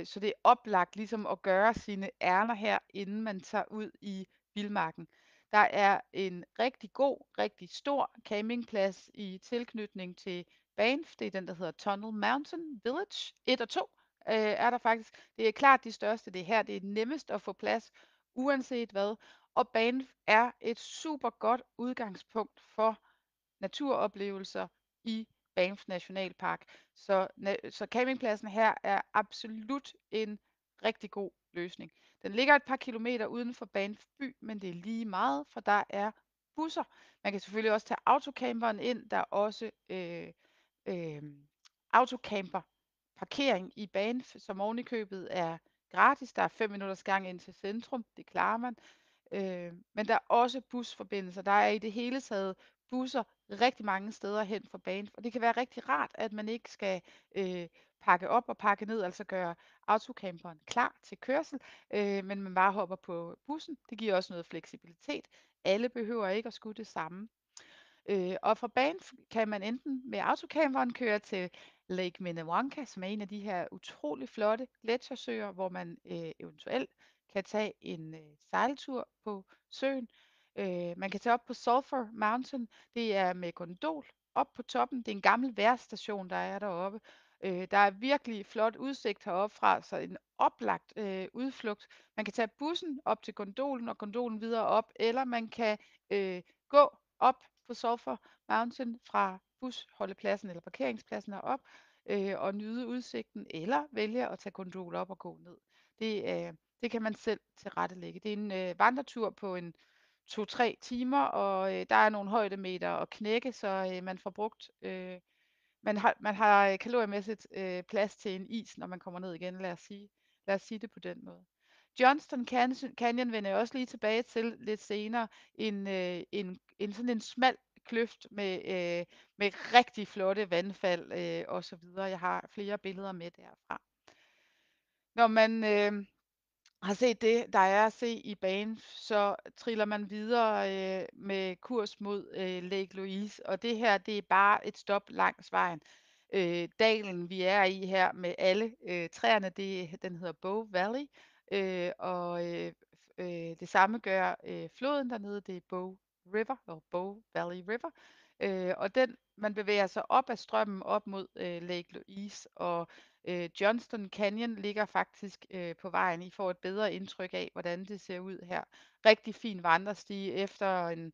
Så det er oplagt ligesom at gøre sine ærner her, inden man tager ud i vildmarken. Der er en rigtig god, rigtig stor campingplads i tilknytning til Banff. Det er den, der hedder Tunnel Mountain Village 1 og 2 er der faktisk. Det er klart de største. Det er her, det er nemmest at få plads, uanset hvad. Og Banff er et super godt udgangspunkt for naturoplevelser i Banff Nationalpark. Så campingpladsen her er absolut en rigtig god løsning. Den ligger et par kilometer uden for Banff by, men det er lige meget, for der er busser. Man kan selvfølgelig også tage autocamperen ind. Der er også autocamper parkering i Banff, som oven i købet er gratis. Der er 5 minutters gang ind til centrum, det klarer man. Men der er også busforbindelser. Der er i det hele taget busser rigtig mange steder hen fra Banff, og det kan være rigtig rart, at man ikke skal pakke op og pakke ned, altså gøre autocamperen klar til kørsel, men man bare hopper på bussen. Det giver også noget fleksibilitet. Alle behøver ikke at skulle det samme. Og fra Banff kan man enten med autocamperen køre til Lake Minnewanka, som er en af de her utrolig flotte gletsjersøer, hvor man eventuelt kan tage en sejltur på søen. Man kan tage op på Sulphur Mountain. Det er med gondol op på toppen. Det er en gammel vejrstation, der er deroppe. Der er virkelig flot udsigt heroppe fra, så en oplagt udflugt. Man kan tage bussen op til gondolen og gondolen videre op, eller man kan gå op på Sulphur Mountain fra busholdepladsen eller parkeringspladsen herop og nyde udsigten, eller vælge at tage gondol op og gå ned. Det kan man selv tilrettelægge. Det er en vandretur på en 2-3 timer, og der er nogle højdemeter at knække, så man får brugt man har kaloriemæssigt plads til en is, når man kommer ned igen, lad os sige det på den måde. Johnston Canyon vender jeg også lige tilbage til lidt senere. En sådan en smal kløft med rigtig flotte vandfald og så videre. Jeg har flere billeder med derfra. Når man har set det, der er at se i Banff, så triller man videre med kurs mod Lake Louise, og det her, det er bare et stop langs vejen. Dalen, vi er i her med alle træerne, den hedder Bow Valley, og det samme gør floden dernede, det er Bow River, og Bow Valley River, og man bevæger sig op ad strømmen op mod Lake Louise, og Johnston Canyon ligger faktisk på vejen. I får et bedre indtryk af, hvordan det ser ud her. Rigtig fin vandrestige. Efter en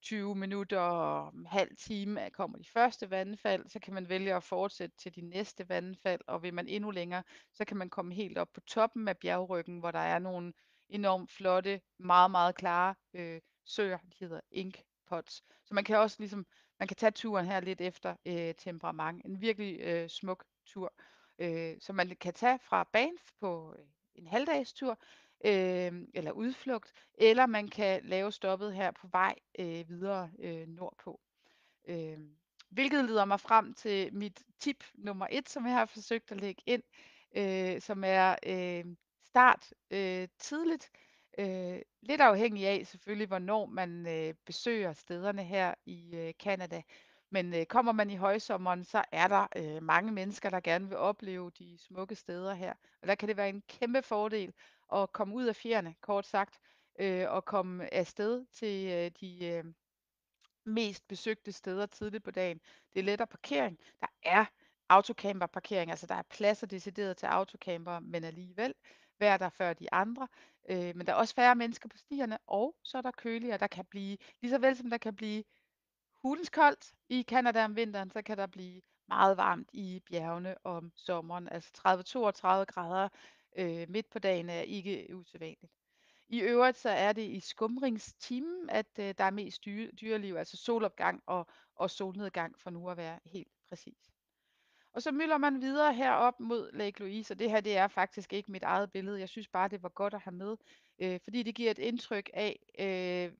20 minutter og en halv time kommer de første vandfald. Så kan man vælge at fortsætte til de næste vandfald, og vil man endnu længere, så kan man komme helt op på toppen af bjergryggen, hvor der er nogle enormt flotte, meget, meget klare søer. De hedder Ink Pots. Så man kan også man kan tage turen her lidt efter temperament. En virkelig smuk tur, som man kan tage fra Banff på en halvdagstur eller udflugt, eller man kan lave stoppet her på vej videre nordpå. Øh, Hvilket leder mig frem til mit tip nummer 1, som jeg har forsøgt at lægge ind, som er start tidligt. Lidt afhængig af selvfølgelig, hvornår man besøger stederne her i Canada. Men kommer man i højsommeren, så er der mange mennesker, der gerne vil opleve de smukke steder her. Og der kan det være en kæmpe fordel at komme ud af fjerne, kort sagt, og komme afsted til de mest besøgte steder tidligt på dagen. Det er lettere parkering. Der er autocamperparkering, altså der er pladser decideret til autocamper, men alligevel hver der før de andre. Men der er også færre mennesker på stierne, og så er der køligere. Der kan blive, lige så vel som der kan blive hulens koldt i Canada om vinteren, så kan der blive meget varmt i bjergene om sommeren. Altså 30-32 grader midt på dagen er ikke usædvanligt. I øvrigt så er det i skumringstimen, at der er mest dyreliv, altså solopgang og solnedgang, for nu at være helt præcis. Og så myldrer man videre herop mod Lake Louise, og det her det er faktisk ikke mit eget billede. Jeg synes bare, det var godt at have med, fordi det giver et indtryk af,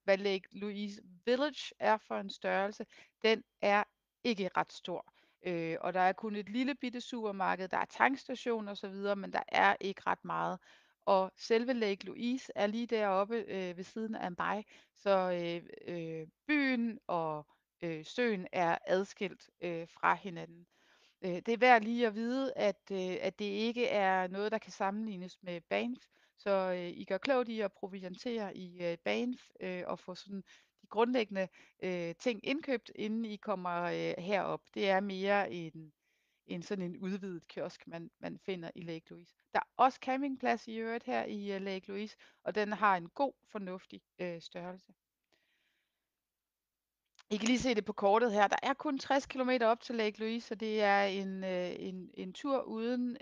hvad Lake Louise Village er for en størrelse. Den er ikke ret stor, og der er kun et lille bitte supermarked, der er tankstation og så videre, men der er ikke ret meget. Og selve Lake Louise er lige deroppe ved siden af mig, så byen og søen er adskilt fra hinanden. Det er værd lige at vide, at det ikke er noget, der kan sammenlignes med Banff. Så I gør klogt i at proviantere i Banff og få sådan de grundlæggende ting indkøbt, inden I kommer herop. Det er mere en sådan en udvidet kiosk, man finder i Lake Louise. Der er også campingplads i øvrigt her i Lake Louise, og den har en god, fornuftig størrelse. I kan lige se det på kortet her. Der er kun 60 kilometer op til Lake Louise, så det er en tur uden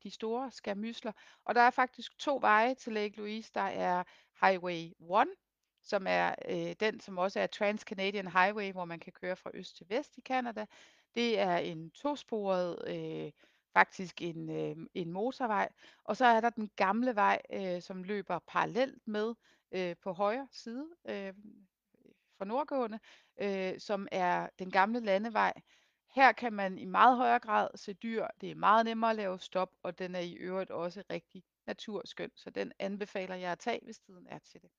de store skærmysler. Og der er faktisk 2 veje til Lake Louise. Der er Highway 1, som er den, som også er Trans-Canadian Highway, hvor man kan køre fra øst til vest i Canada. Det er en tosporet faktisk en motorvej. Og så er der den gamle vej, som løber parallelt med på højre side for nordgående, som er den gamle landevej. Her kan man i meget højere grad se dyr. Det er meget nemmere at lave stop, og den er i øvrigt også rigtig naturskøn, så den anbefaler jeg at tage, hvis tiden er til det.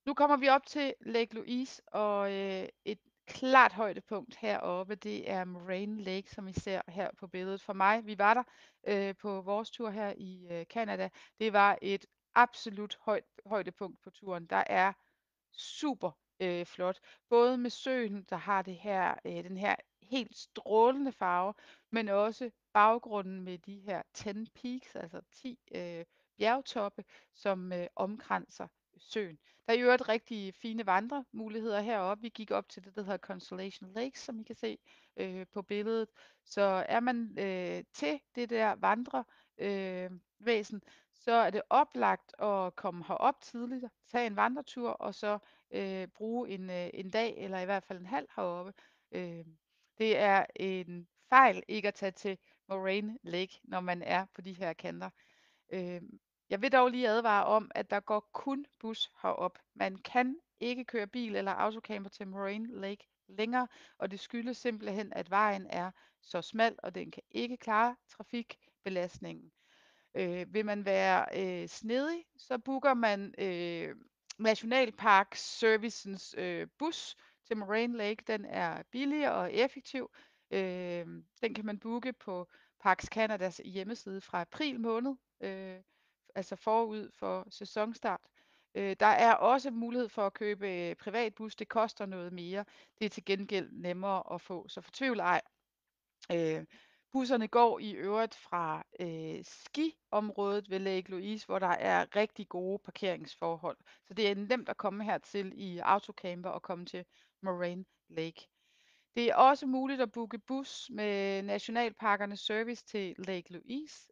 Nu kommer vi op til Lake Louise, og et klart højdepunkt heroppe, det er Moraine Lake, som I ser her på billedet. For mig, vi var der på vores tur her i Canada. Det var et absolut højdepunkt på turen. Der er super flot. Både med søen, der har den her helt strålende farve, men også baggrunden med de her 10 peaks, altså 10 bjergtoppe, som omkranser søen. Der er i øvrigt rigtig fine vandremuligheder heroppe. Vi gik op til det, der hedder Constellation Lakes, som I kan se på billedet. Så er man til det der vandrevæsen, så er det oplagt at komme herop tidligt, tage en vandretur, og så bruge en dag, eller i hvert fald en halv heroppe. Øh, Det er en fejl ikke at tage til Moraine Lake, når man er på de her kanter. Øh, Jeg vil dog lige advare om, at der går kun bus herop. Man kan ikke køre bil eller autocamper til Moraine Lake længere, og det skyldes simpelthen, at vejen er så smal, og den kan ikke klare trafikbelastningen. Vil man være snedig, så booker man Nationalpark Servicens bus til Moraine Lake. Den er billig og effektiv. Den kan man booke på Parks Canadas hjemmeside fra april måned, altså forud for sæsonstart. Der er også mulighed for at købe privatbus. Det koster noget mere. Det er til gengæld nemmere at få, så fortvivl ej. Øh, Busserne går i øvrigt fra skiområdet ved Lake Louise, hvor der er rigtig gode parkeringsforhold. Så det er nemt at komme hertil i autocamper og komme til Moraine Lake. Det er også muligt at booke bus med Nationalparkernes Service til Lake Louise.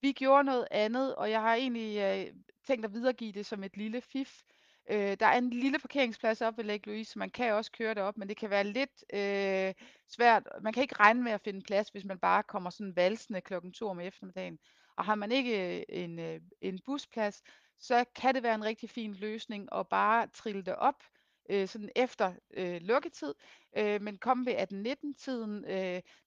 Vi gjorde noget andet, og jeg har egentlig tænkt at videregive det som et lille fif. Der er en lille parkeringsplads op ved Lake Louise, så man kan også køre derop, men det kan være lidt svært. Man kan ikke regne med at finde plads, hvis man bare kommer sådan valsende klokken 2 om eftermiddagen. Og har man ikke en busplads, så kan det være en rigtig fin løsning at bare trille det op sådan efter lukketid. Men kom ved 18-19-tiden,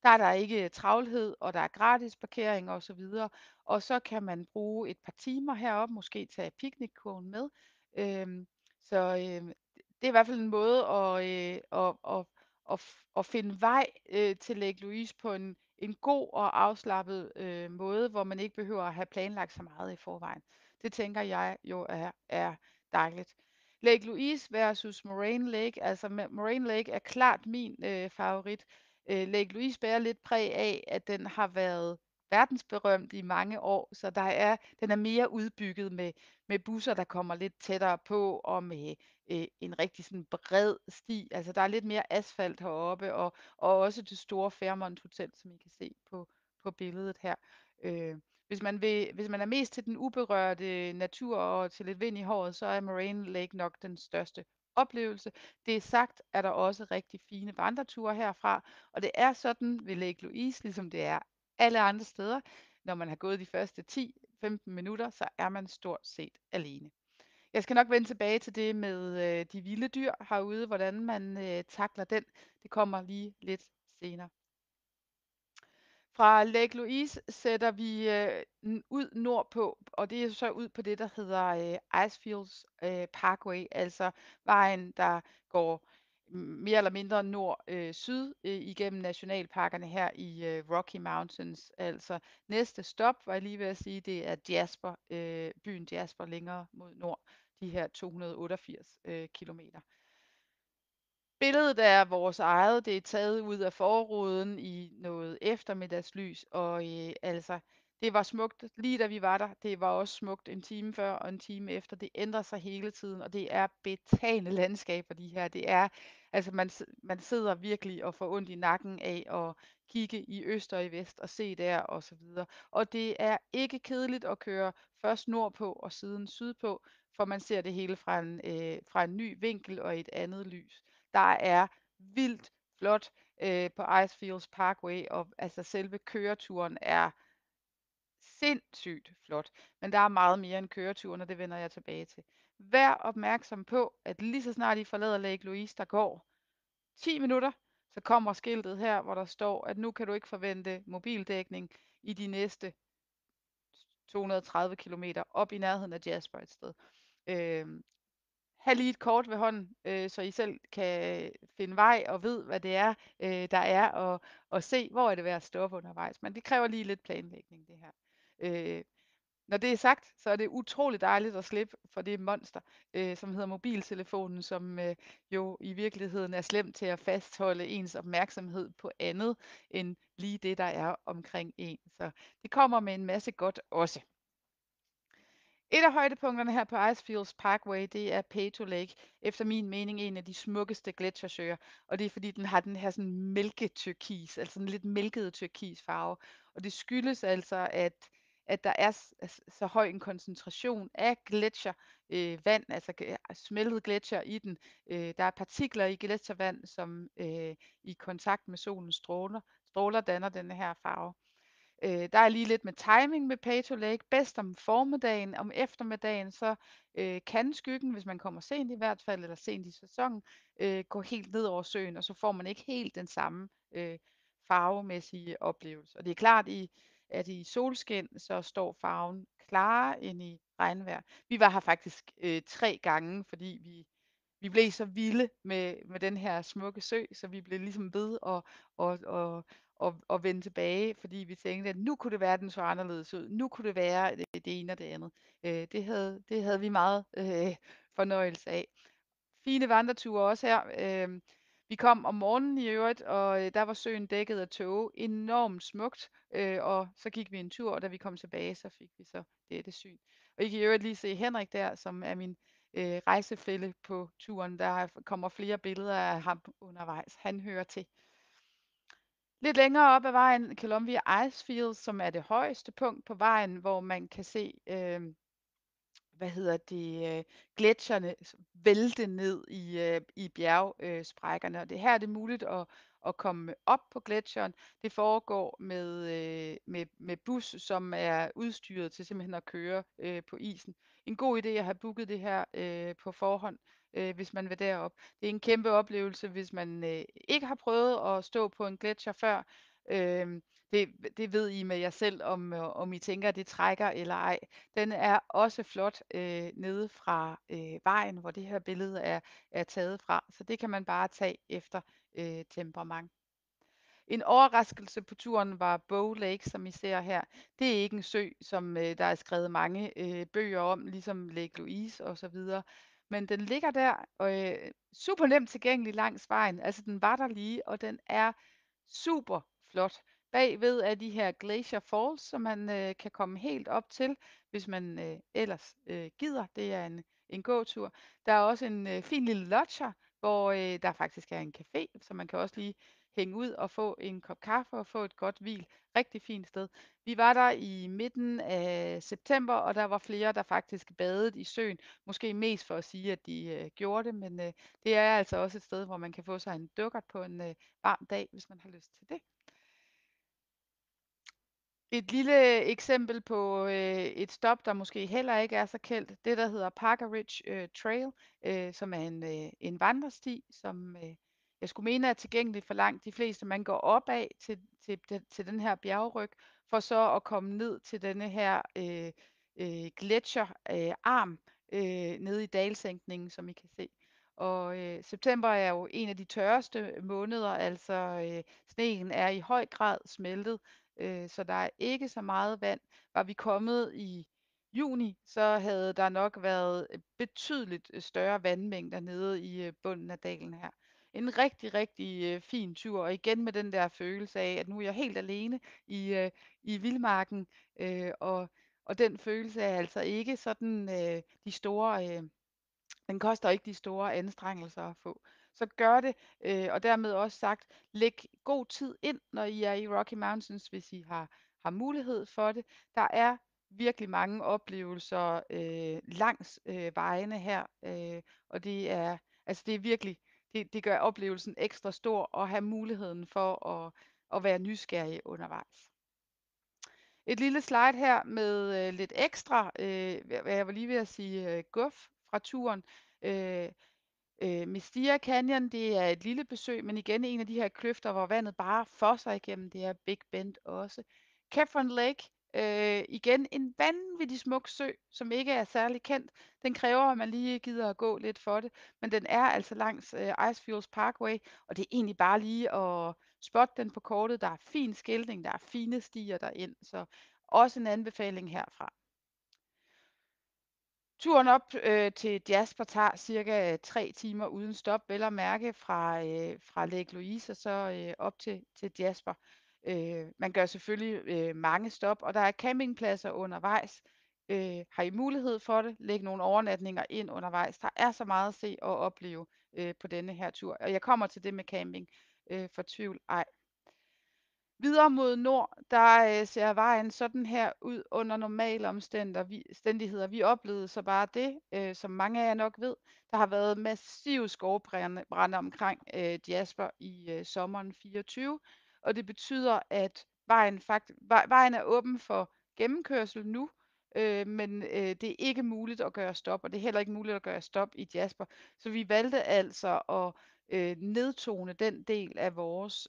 der er der ikke travlhed, og der er gratis parkering og så videre. Og så kan man bruge et par timer heroppe, måske tage picnickurven med. Øhm, det er i hvert fald en måde at finde vej til Lake Louise på en god og afslappet måde, hvor man ikke behøver at have planlagt så meget i forvejen. Det tænker jeg jo er dejligt. Lake Louise versus Moraine Lake. Altså Moraine Lake er klart min favorit. Lake Louise bærer lidt præg af, at den har været verdensberømt i mange år, så den er mere udbygget med busser, der kommer lidt tættere på, og med en rigtig sådan bred sti. Altså der er lidt mere asfalt heroppe, og også det store Fairmont Hotel, som I kan se på billedet her. Øh, hvis man er mest til den uberørte natur og til lidt vind i håret, så er Moraine Lake nok den største oplevelse. Det er sagt, er der også rigtig fine vandreture herfra, og det er sådan ved Lake Louise, ligesom det er alle andre steder. Når man har gået de første 10-15 minutter, så er man stort set alene. Jeg skal nok vende tilbage til det med de vilde dyr herude, hvordan man takler den. Det kommer lige lidt senere. Fra Lake Louise sætter vi ud nordpå, og det er så ud på det, der hedder Icefields Parkway, altså vejen, der går mere eller mindre nord-syd igennem nationalparkerne her i Rocky Mountains. Altså næste stop, var jeg lige ved at sige, det er Jasper, byen Jasper længere mod nord, de her 288 kilometer. Billedet er vores eget. Det er taget ud af forruden i noget eftermiddagslys, og altså, det var smukt lige da vi var der. Det var også smukt en time før og en time efter. Det ændrer sig hele tiden, og det er betagende landskaber, de her. Det er, altså man sidder virkelig og får ondt i nakken af at kigge i øst og i vest og se der og så videre. Og det er ikke kedeligt at køre først nordpå og siden sydpå, for man ser det hele fra en ny vinkel og et andet lys. Der er vildt flot på Icefields Parkway, og altså selve køreturen er sindssygt flot. Men der er meget mere end køreturen, og det vender jeg tilbage til. Vær opmærksom på, at lige så snart I forlader Lake Louise, der går 10 minutter, så kommer skiltet her, hvor der står, at nu kan du ikke forvente mobildækning i de næste 230 kilometer op i nærheden af Jasper et sted. Øh, have lige et kort ved hånden, så I selv kan finde vej og ved, hvad det er, der er, og se, hvor er det værd at stoppe undervejs. Men det kræver lige lidt planlægning, det her. Øh, når det er sagt, så er det utroligt dejligt at slippe for det monster, som hedder mobiltelefonen, som jo i virkeligheden er slemt til at fastholde ens opmærksomhed på andet end lige det, der er omkring en. Så det kommer med en masse godt også. Et af højdepunkterne her på Icefields Parkway, det er Peyto Lake. Efter min mening en af de smukkeste gletsjersøer, og det er fordi den har den her sådan mælketurkis, altså en lidt mælket turkis farve. Og det skyldes altså, at der er så høj en koncentration af gletsjervand, altså smeltet gletsjer i den. Der er partikler i gletsjervand, som i kontakt med solens stråler danner den her farve. Der er lige lidt med timing med Peyto Lake. Bedst om formiddagen. Om eftermiddagen, så kan skyggen, hvis man kommer sent i hvert fald, eller sent i sæsonen, gå helt ned over søen, og så får man ikke helt den samme farvemæssige oplevelse. Og det er klart, at i solskin, så står farven klarere end i regnvejr. Vi var her faktisk 3 gange, fordi vi blev så vilde med den her smukke sø, så vi blev ligesom ved og vende tilbage, fordi vi tænkte, at nu kunne det være, at den så anderledes ud. Nu kunne det være det ene og det andet. Det havde vi meget fornøjelse af. Fine vandreture også her. Vi kom om morgenen i øvrigt, og der var søen dækket af tåge. Enormt smukt. Og så gik vi en tur, og da vi kom tilbage, så fik vi så dette syn. Og I kan i øvrigt lige se Henrik der, som er min rejsefælle på turen. Der kommer flere billeder af ham undervejs. Han hører til. Lidt længere op ad vejen, Columbia Icefields, som er det højeste punkt på vejen, hvor man kan se gletsjerne vælte ned i bjergsprækkerne. Og det her er det muligt at komme op på gletsjeren. Det foregår med bus, som er udstyret til simpelthen at køre på isen. En god idé at have booket det her på forhånd, hvis man vil derop. Det er en kæmpe oplevelse, hvis man ikke har prøvet at stå på en gletsjer før. Øh, det ved I med jer selv, om I tænker, at det trækker eller ej. Den er også flot nede fra vejen, hvor det her billede er taget fra. Så det kan man bare tage efter temperament. En overraskelse på turen var Bow Lake, som I ser her. Det er ikke en sø, som der er skrevet mange bøger om, ligesom Lake Louise osv. Men den ligger der, og super nemt tilgængelig langs vejen. Altså den var der lige, og den er super flot. Bagved er de her Glacier Falls, som man kan komme helt op til, hvis man ellers gider. Det er en gåtur. Der er også en fin lille lodger, hvor der faktisk er en café, så man kan også lige hænge ud og få en kop kaffe og få et godt hvil. Rigtig fint sted. Vi var der i midten af september, og der var flere, der faktisk badede i søen. Måske mest for at sige, at de gjorde det, men det er altså også et sted, hvor man kan få sig en dukkert på en varm dag, hvis man har lyst til det. Et lille eksempel på et stop, der måske heller ikke er så kendt, det der hedder Parker Ridge Trail, som er en vandresti, som jeg skulle mene er tilgængelig for langt de fleste. Man går opad til den her bjergryg, for så at komme ned til denne her gletsjerarm nede i dalsænkningen, som I kan se. Og september er jo en af de tørreste måneder, altså sneen er i høj grad smeltet, så der er ikke så meget vand. Var vi kommet i juni, så havde der nok været betydeligt større vandmængder nede i bunden af dalen her. En rigtig, rigtig fin tur, og igen med den der følelse af, at nu er jeg helt alene i vildmarken, og den følelse er altså ikke sådan de store den koster ikke de store anstrengelser at få. Så gør det, og dermed også sagt, læg god tid ind, når I er i Rocky Mountains, hvis I har mulighed for det. Der er virkelig mange oplevelser langs vejene her, og det er virkelig det gør oplevelsen ekstra stor at have muligheden for at være nysgerrig undervejs. Et lille slide her med lidt ekstra, hvad jeg var lige ved at sige, guf fra turen. Øh, Mestia Canyon, det er et lille besøg, men igen en af de her kløfter, hvor vandet bare fosser igennem. Det er Big Bend også. Kefren Lake, igen en vanvittig smuk sø, som ikke er særlig kendt. Den kræver, at man lige gider at gå lidt for det, men den er altså langs Icefields Parkway, og det er egentlig bare lige at spotte den på kortet. Der er fin skiltning, der er fine stier derind, så også en anbefaling herfra. Turen op til Jasper tager cirka 3 timer uden stop, vel at mærke fra Lake Louise og så op til Jasper. Man gør selvfølgelig mange stop, og der er campingpladser undervejs. Har I mulighed for det? Læg nogle overnatninger ind undervejs. Der er så meget at se og opleve på denne her tur. Og jeg kommer til det med camping. For tvivl ej. Videre mod nord, der ser vejen sådan her ud under normale omstændigheder. Vi oplevede så bare det, som mange af jer nok ved. Der har været massive skovbrande omkring Jasper i sommeren 24, og det betyder, at vejen er åben for gennemkørsel nu, men det er ikke muligt at gøre stop, og det er heller ikke muligt at gøre stop i Jasper. Så vi valgte altså at nedtone den del af vores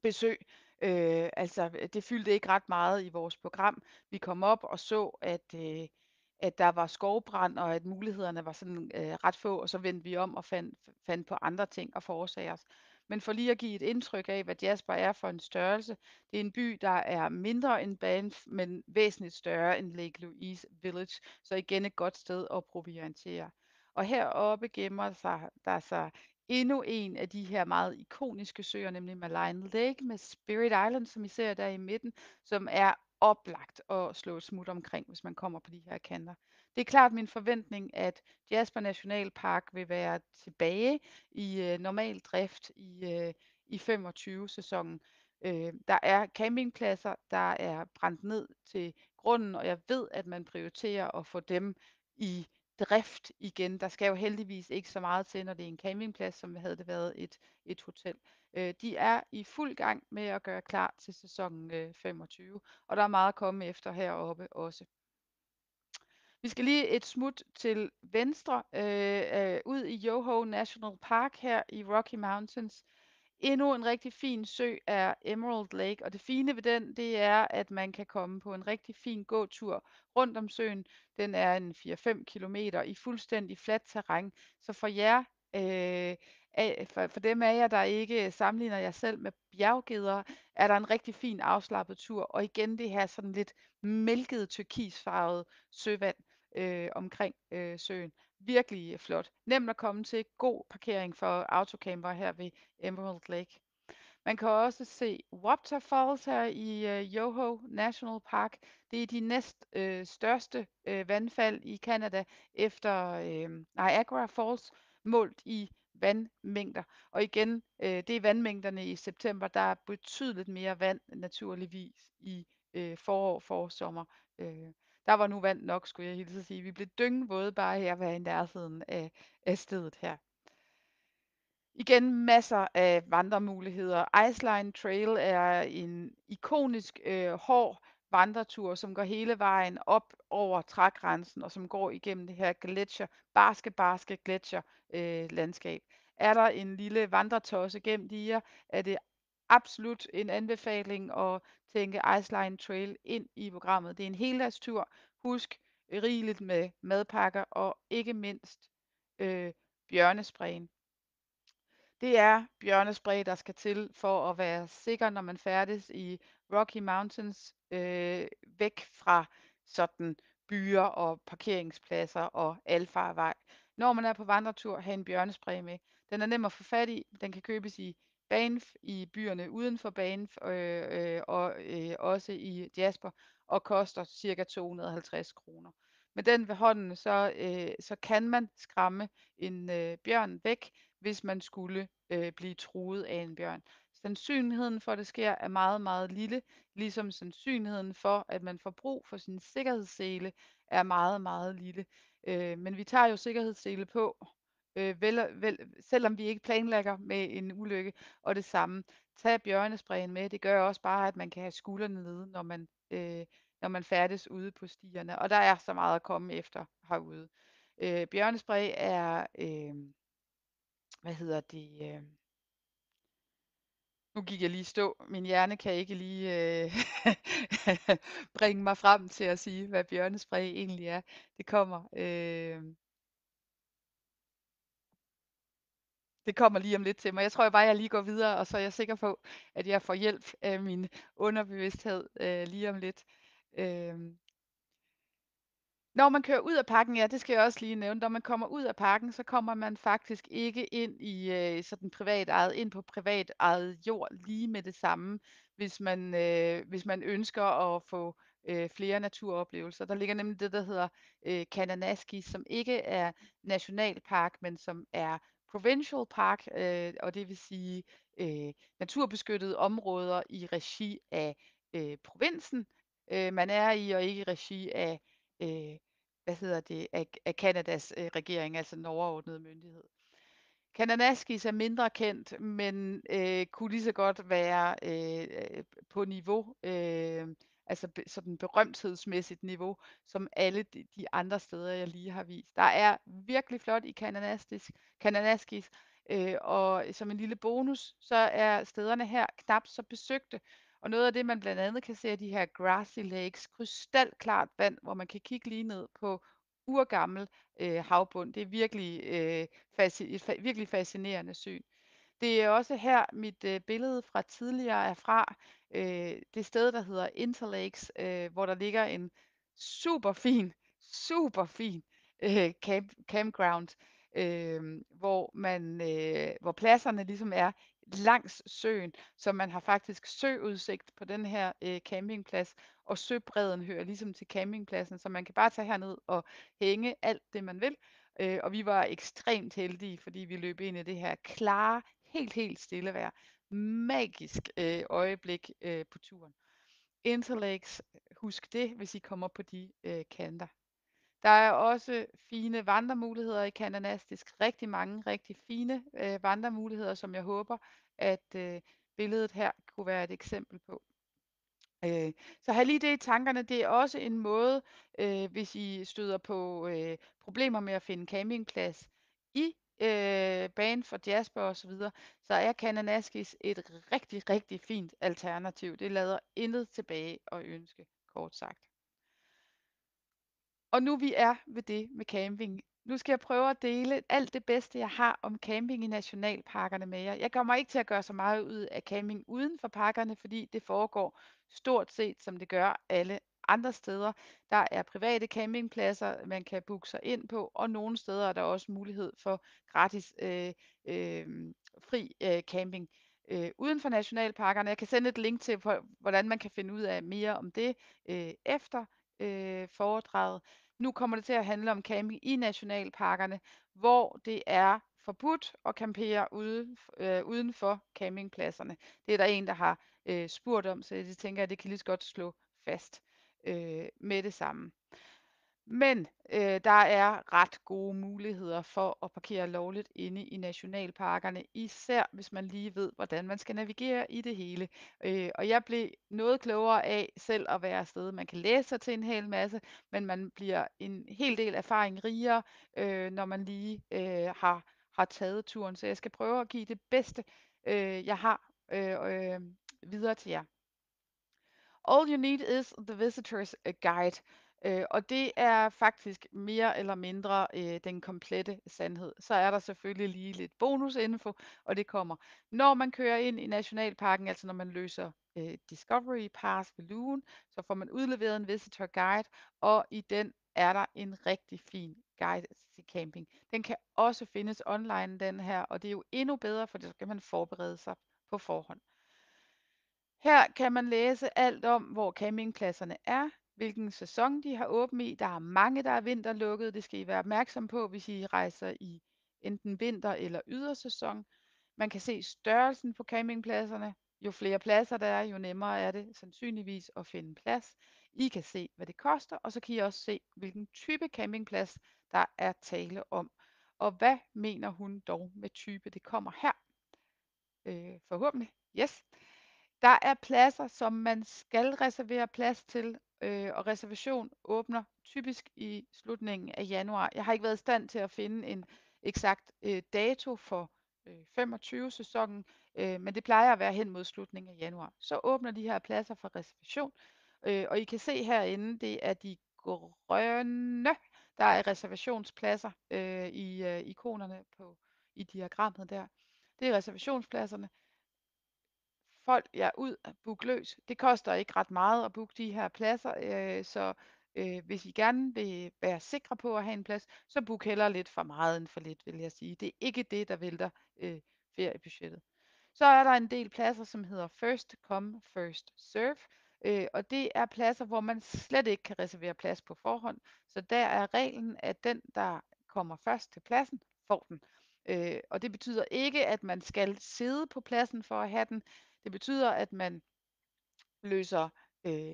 besøg. Altså, det fyldte ikke ret meget i vores program. Vi kom op og så, at der var skovbrand, og at mulighederne var sådan ret få, og så vendte vi om og fandt på andre ting at forårsage os. Men for lige at give et indtryk af, hvad Jasper er for en størrelse, det er en by, der er mindre end Banff, men væsentligt større end Lake Louise Village, så igen et godt sted at proviantere. Og heroppe gemmer der sig endnu en af de her meget ikoniske søer, nemlig Malign Lake med Spirit Island, som I ser der i midten, som er oplagt at slå et smut omkring, hvis man kommer på de her kanter. Det er klart min forventning, at Jasper Nationalpark vil være tilbage i normal drift i 25-sæsonen. Der er campingpladser, der er brændt ned til grunden, og jeg ved, at man prioriterer at få dem i drift igen. Der skal jo heldigvis ikke så meget til, når det er en campingplads, som havde det været et hotel. De er i fuld gang med at gøre klar til sæsonen 25, og der er meget at komme efter heroppe også. Vi skal lige et smut til venstre ud i Yoho National Park her i Rocky Mountains. Endnu en rigtig fin sø er Emerald Lake, og det fine ved den, det er, at man kan komme på en rigtig fin gåtur rundt om søen. Den er en 4-5 kilometer i fuldstændig fladt terræn, så for jer, for dem af jer, der ikke sammenligner jer selv med bjerggeder, er der en rigtig fin afslappet tur. Og igen det her sådan lidt mælket turkisfarvet søvand omkring søen. Virkelig flot. Nemt at komme til. God parkering for autocamper her ved Emerald Lake. Man kan også se Waterfalls her i Yoho National Park. Det er de næst største vandfald i Canada efter Niagara Falls, målt i vandmængder. Og igen, det er vandmængderne i september. Der er betydeligt mere vand naturligvis i forårssommer. Der var nu vand nok, skulle jeg hilse at sige. Vi blev dyngvåde bare her at være i nærheden af stedet her. Igen masser af vandremuligheder. Iceline Trail er en ikonisk hård vandretur, som går hele vejen op over trægrænsen, og som går igennem det her barske gletsjer landskab. Er der en lille vandretosse gemt i jer, er det absolut en anbefaling at tænke Iceline Trail ind i programmet. Det er en heldagstur. Husk rigeligt med madpakker, og ikke mindst bjørnesprayen. Det er bjørnespray, der skal til for at være sikker, når man færdes i Rocky Mountains, væk fra sådan byer og parkeringspladser og alfarvej. Når man er på vandretur, have en bjørnespray med. Den er nem at få fat i. Den kan købes i Banff, i byerne uden for Banff og også i Jasper, og koster ca. 250 kroner. Med den ved hånden, så kan man skræmme en bjørn væk, hvis man skulle blive truet af en bjørn. Sandsynligheden for, at det sker, er meget, meget lille, ligesom sandsynligheden for, at man får brug for sin sikkerhedssele, er meget, meget lille. Men vi tager jo sikkerhedssele på selvom vi ikke planlægger med en ulykke. Og det samme, tag bjørnesprayen med. Det gør også bare, at man kan have skuldrene nede, når man færdes ude på stierne. Og der er så meget at komme efter herude. Bjørnespray er, hvad hedder det? Nu gik jeg lige i stå. Min hjerne kan ikke lige bringe mig frem til at sige, hvad bjørnespray egentlig er. Det kommer lige om lidt til mig. Jeg tror bare, jeg lige går videre, og så er jeg sikker på, at jeg får hjælp af min underbevidsthed lige om lidt. Øhm, Når man kører ud af parken, ja, det skal jeg også lige nævne. Når man kommer ud af parken, så kommer man faktisk ikke ind i sådan ind på privat ejet jord lige med det samme, hvis man ønsker at få flere naturoplevelser. Der ligger nemlig det, der hedder Kananaskis, som ikke er nationalpark, men som er provincial park, og det vil sige naturbeskyttede områder i regi af provinsen, man er i, og ikke i regi af øh, af Canadas regering, altså den overordnede myndighed. Kananaskis er mindre kendt, men kunne lige så godt være på niveau, altså sådan berømthedsmæssigt niveau, som alle de andre steder, jeg lige har vist. Der er virkelig flot i Kananaskis, og som en lille bonus, så er stederne her knap så besøgte. Og noget af det, man blandt andet kan se, er de her grassy lakes, krystalklart vand, hvor man kan kigge lige ned på urgammel havbund. Det er virkelig virkelig fascinerende syn. Det er også her, mit billede fra tidligere er fra. Det sted, der hedder Interlakes, hvor der ligger en super fin campground, hvor pladserne ligesom er langs søen, så man har faktisk søudsigt på den her campingplads, og søbredden hører ligesom til campingpladsen, så man kan bare tage herned og hænge alt det, man vil. Og vi var ekstremt heldige, fordi vi løb ind i det her klare, helt stille vejr. Magisk øjeblik på turen. Interlakes, husk det, hvis I kommer på de kanter. Der er også fine vandremuligheder i Kananastisk. Rigtig mange rigtig fine vandremuligheder, som jeg håber, at billedet her kunne være et eksempel på. Så have lige det i tankerne. Det er også en måde, hvis I støder på problemer med at finde campingplads i Bagen for Jasper osv., så er Kananaskis et rigtig fint alternativ. Det lader intet tilbage at ønske, kort sagt. Og nu vi er ved det med camping, nu skal jeg prøve at dele alt det bedste, jeg har om camping i nationalparkerne med jer. Jeg kommer ikke til at gøre så meget ud af camping uden for parkerne, fordi det foregår stort set, som det gør alle andre steder. Der er private campingpladser, man kan booke sig ind på, og nogle steder er der også mulighed for gratis fri camping uden for nationalparkerne. Jeg kan sende et link til, hvordan man kan finde ud af mere om det efter foredraget. Nu kommer det til at handle om camping i nationalparkerne, hvor det er forbudt at campere uden for campingpladserne. Det er der en, der har spurgt om, så jeg tænker, at det kan lige så godt slå fast med det samme. Men der er ret gode muligheder for at parkere lovligt inde i nationalparkerne, især hvis man lige ved, hvordan man skal navigere i det hele. Og jeg blev noget klogere af selv at være afsted. Man kan læse sig til en hel masse, men man bliver en hel del erfaring rigere, når man lige har taget turen. Så jeg skal prøve at give det bedste, jeg har videre til jer. All you need is the visitor's guide. Og det er faktisk mere eller mindre den komplette sandhed. Så er der selvfølgelig lige lidt bonusinfo, og det kommer. Når man kører ind i nationalparken, altså når man løser Discovery Pass ved lugen, så får man udleveret en visitor guide, og i den er der en rigtig fin guide til camping. Den kan også findes online, den her, og det er jo endnu bedre, for så kan man forberede sig på forhånd. Her kan man læse alt om, hvor campingpladserne er, hvilken sæson de har åbent i. Der er mange, der er vinterlukket. Det skal I være opmærksom på, hvis I rejser i enten vinter- eller ydersæson. Man kan se størrelsen på campingpladserne. Jo flere pladser der er, jo nemmere er det sandsynligvis at finde plads. I kan se, hvad det koster, og så kan I også se, hvilken type campingplads der er tale om. Og hvad mener hun dog med type? Det kommer her. Forhåbentlig. Yes. Der er pladser, som man skal reservere plads til, og reservation åbner typisk i slutningen af januar. Jeg har ikke været i stand til at finde en eksakt dato for 25-sæsonen, men det plejer at være hen mod slutningen af januar. Så åbner de her pladser for reservation, og I kan se herinde, det er de grønne, der er reservationspladser i ikonerne i diagrammet der. Det er reservationspladserne. Folk jer ud, book løs. Det koster ikke ret meget at booke de her pladser, så hvis I gerne vil være sikre på at have en plads, så book hellere lidt for meget end for lidt, vil jeg sige. Det er ikke det, der vælter feriebudgettet. Så er der en del pladser, som hedder first come, first serve, og det er pladser, hvor man slet ikke kan reservere plads på forhånd. Så der er reglen, at den, der kommer først til pladsen, får den. Og det betyder ikke, at man skal sidde på pladsen for at have den. Det betyder, at man løser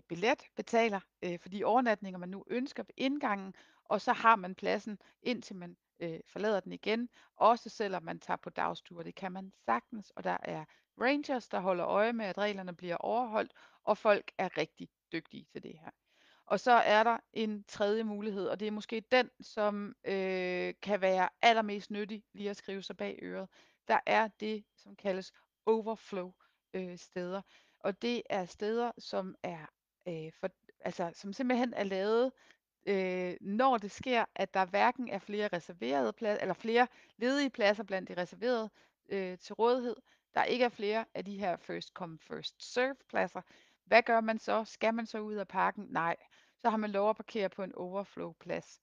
billet, betaler for de overnatninger, man nu ønsker ved indgangen, og så har man pladsen, indtil man forlader den igen, også selvom man tager på dagsture. Det kan man sagtens, og der er rangers, der holder øje med, at reglerne bliver overholdt, og folk er rigtig dygtige til det her. Og så er der en tredje mulighed, og det er måske den, som kan være allermest nyttig lige at skrive sig bag øret. Der er det, som kaldes overflow steder. Og det er steder, som er som simpelthen er lavet, når det sker, at der hverken er flere reserverede pladser, eller flere ledige pladser blandt de reserverede til rådighed. Der ikke er flere af de her first come, first serve pladser. Hvad gør man så? Skal man så ud af parken? Nej. Så har man lov at parkere på en overflow-plads.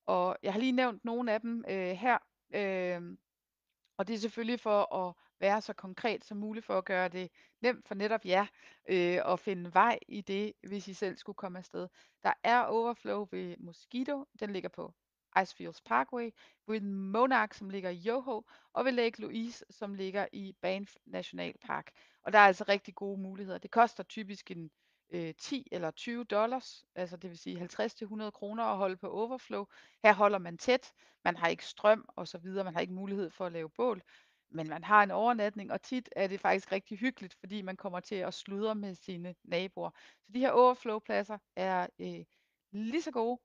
Og jeg har lige nævnt nogle af dem her. Og det er selvfølgelig for at være så konkret som muligt, for at gøre det nemt for netop jer at finde vej i det, hvis I selv skulle komme afsted. Der er overflow ved Mosquito, den ligger på Icefields Parkway, ved Monarch, som ligger i Yoho, og ved Lake Louise, som ligger i Banff National Park. Og der er altså rigtig gode muligheder. Det koster typisk en 10 eller $20, altså det vil sige 50-100 kroner at holde på overflow. Her holder man tæt, man har ikke strøm og så videre, man har ikke mulighed for at lave bål, men man har en overnatning, og tit er det faktisk rigtig hyggeligt, fordi man kommer til at sludre med sine naboer. Så de her overflow-pladser er lige så gode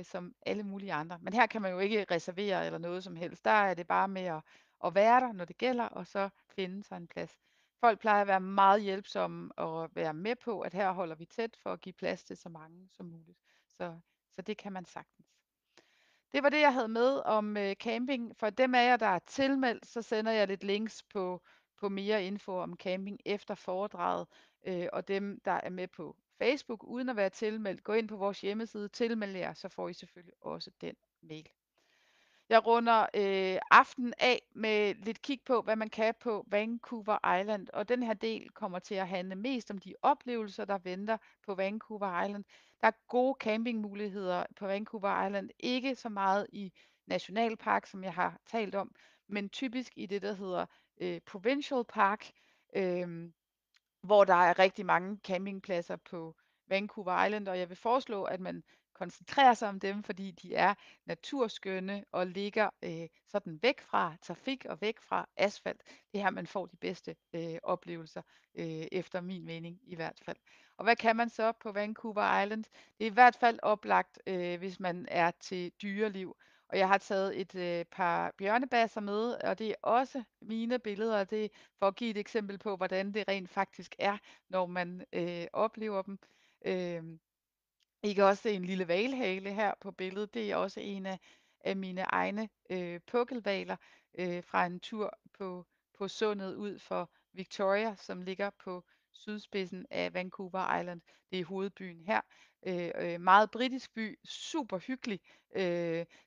som alle mulige andre. Men her kan man jo ikke reservere eller noget som helst. Der er det bare med at være der, når det gælder, og så finde sig en plads. Folk plejer at være meget hjælpsomme og være med på, at her holder vi tæt for at give plads til så mange som muligt. Så det kan man sagtens. Det var det, jeg havde med om camping. For dem af jer, der er tilmeldt, så sender jeg lidt links på mere info om camping efter foredraget. Og dem, der er med på Facebook uden at være tilmeldt, gå ind på vores hjemmeside, tilmeld jer, så får I selvfølgelig også den mail. Jeg runder aftenen af med lidt kig på, hvad man kan på Vancouver Island, og den her del kommer til at handle mest om de oplevelser, der venter på Vancouver Island. Der er gode campingmuligheder på Vancouver Island, ikke så meget i Nationalpark, som jeg har talt om, men typisk i det, der hedder Provincial Park, øh, hvor der er rigtig mange campingpladser på Vancouver Island, og jeg vil foreslå, at man koncentrerer sig om dem, fordi de er naturskønne og ligger sådan væk fra trafik og væk fra asfalt. Det er her, man får de bedste oplevelser, efter min mening i hvert fald. Og hvad kan man så på Vancouver Island? Det er i hvert fald oplagt, hvis man er til dyreliv. Og jeg har taget et par bjørnebasser med, og det er også mine billeder. Det er for at give et eksempel på, hvordan det rent faktisk er, når man oplever dem. Øh, I kan også se en lille hvalhale her på billedet. Det er også en af mine egne pukkelhvaler fra en tur på sundet ud for Victoria, som ligger på sydspidsen af Vancouver Island. Det er hovedbyen her. Meget britisk by, super hyggelig.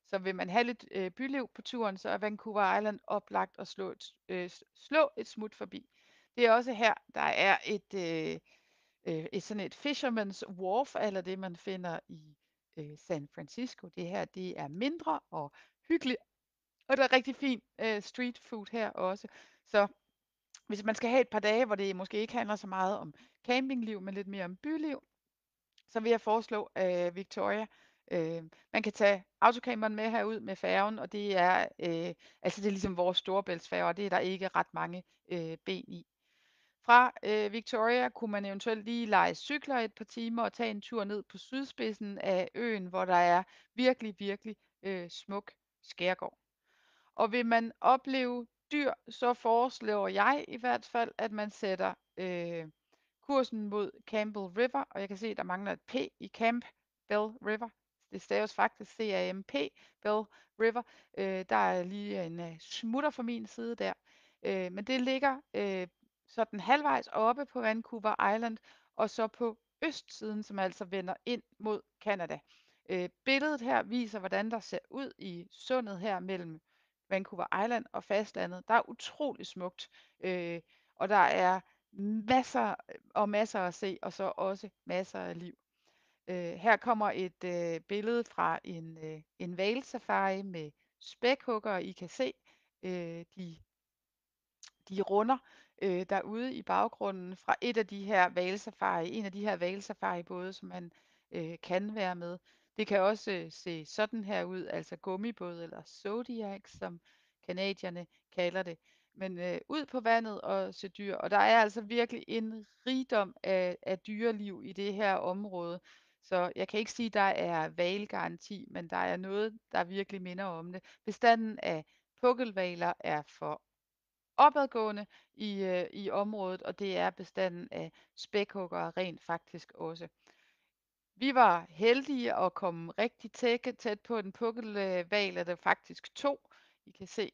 Så vil man have lidt byliv på turen, så er Vancouver Island oplagt at slå et smut forbi. Det er også her, der er et sådan et fisherman's wharf, eller det man finder i San Francisco. Det her, det er mindre og hyggeligt, og der er rigtig fin street food her også. Så hvis man skal have et par dage, hvor det måske ikke handler så meget om campingliv, men lidt mere om byliv, så vil jeg foreslå Victoria Man kan tage autocamperen med herud med færgen, og det er, altså det er ligesom vores storebæltsfærge, og det er der ikke ret mange ben i. Fra Victoria kunne man eventuelt lige leje cykler et par timer og tage en tur ned på sydspidsen af øen, hvor der er virkelig, virkelig smuk skærgård. Og vil man opleve dyr, så foreslår jeg i hvert fald, at man sætter kursen mod Campbell River, og jeg kan se, at der mangler et P i Campbell River. Det staves faktisk C-A-M-P, Bell River. Der er lige en smutter fra min side der. Men det ligger sådan halvvejs oppe på Vancouver Island, og så på østsiden, som altså vender ind mod Canada. Billedet her viser, hvordan der ser ud i sundet her mellem Vancouver Island og fastlandet. Der er utrolig smukt, og der er masser og masser at se, og så også masser af liv. Her kommer et billede fra en hvalsafari med spækhugger. I kan se de runder derude i baggrunden fra en af de her hvalsafari-både, som man kan være med. Det kan også se sådan her ud, altså gummibåd eller Zodiac, som canadierne kalder det. Men ud på vandet og se dyr, og der er altså virkelig en rigdom af dyreliv i det her område. Så jeg kan ikke sige, at der er hvalgaranti, men der er noget, der virkelig minder om det. Bestanden af pukkelhvaler er for opadgående i området, og det er bestanden af spækhuggere rent faktisk også. Vi var heldige at komme rigtig tæt på en pukkelhval, er der faktisk 2. I kan se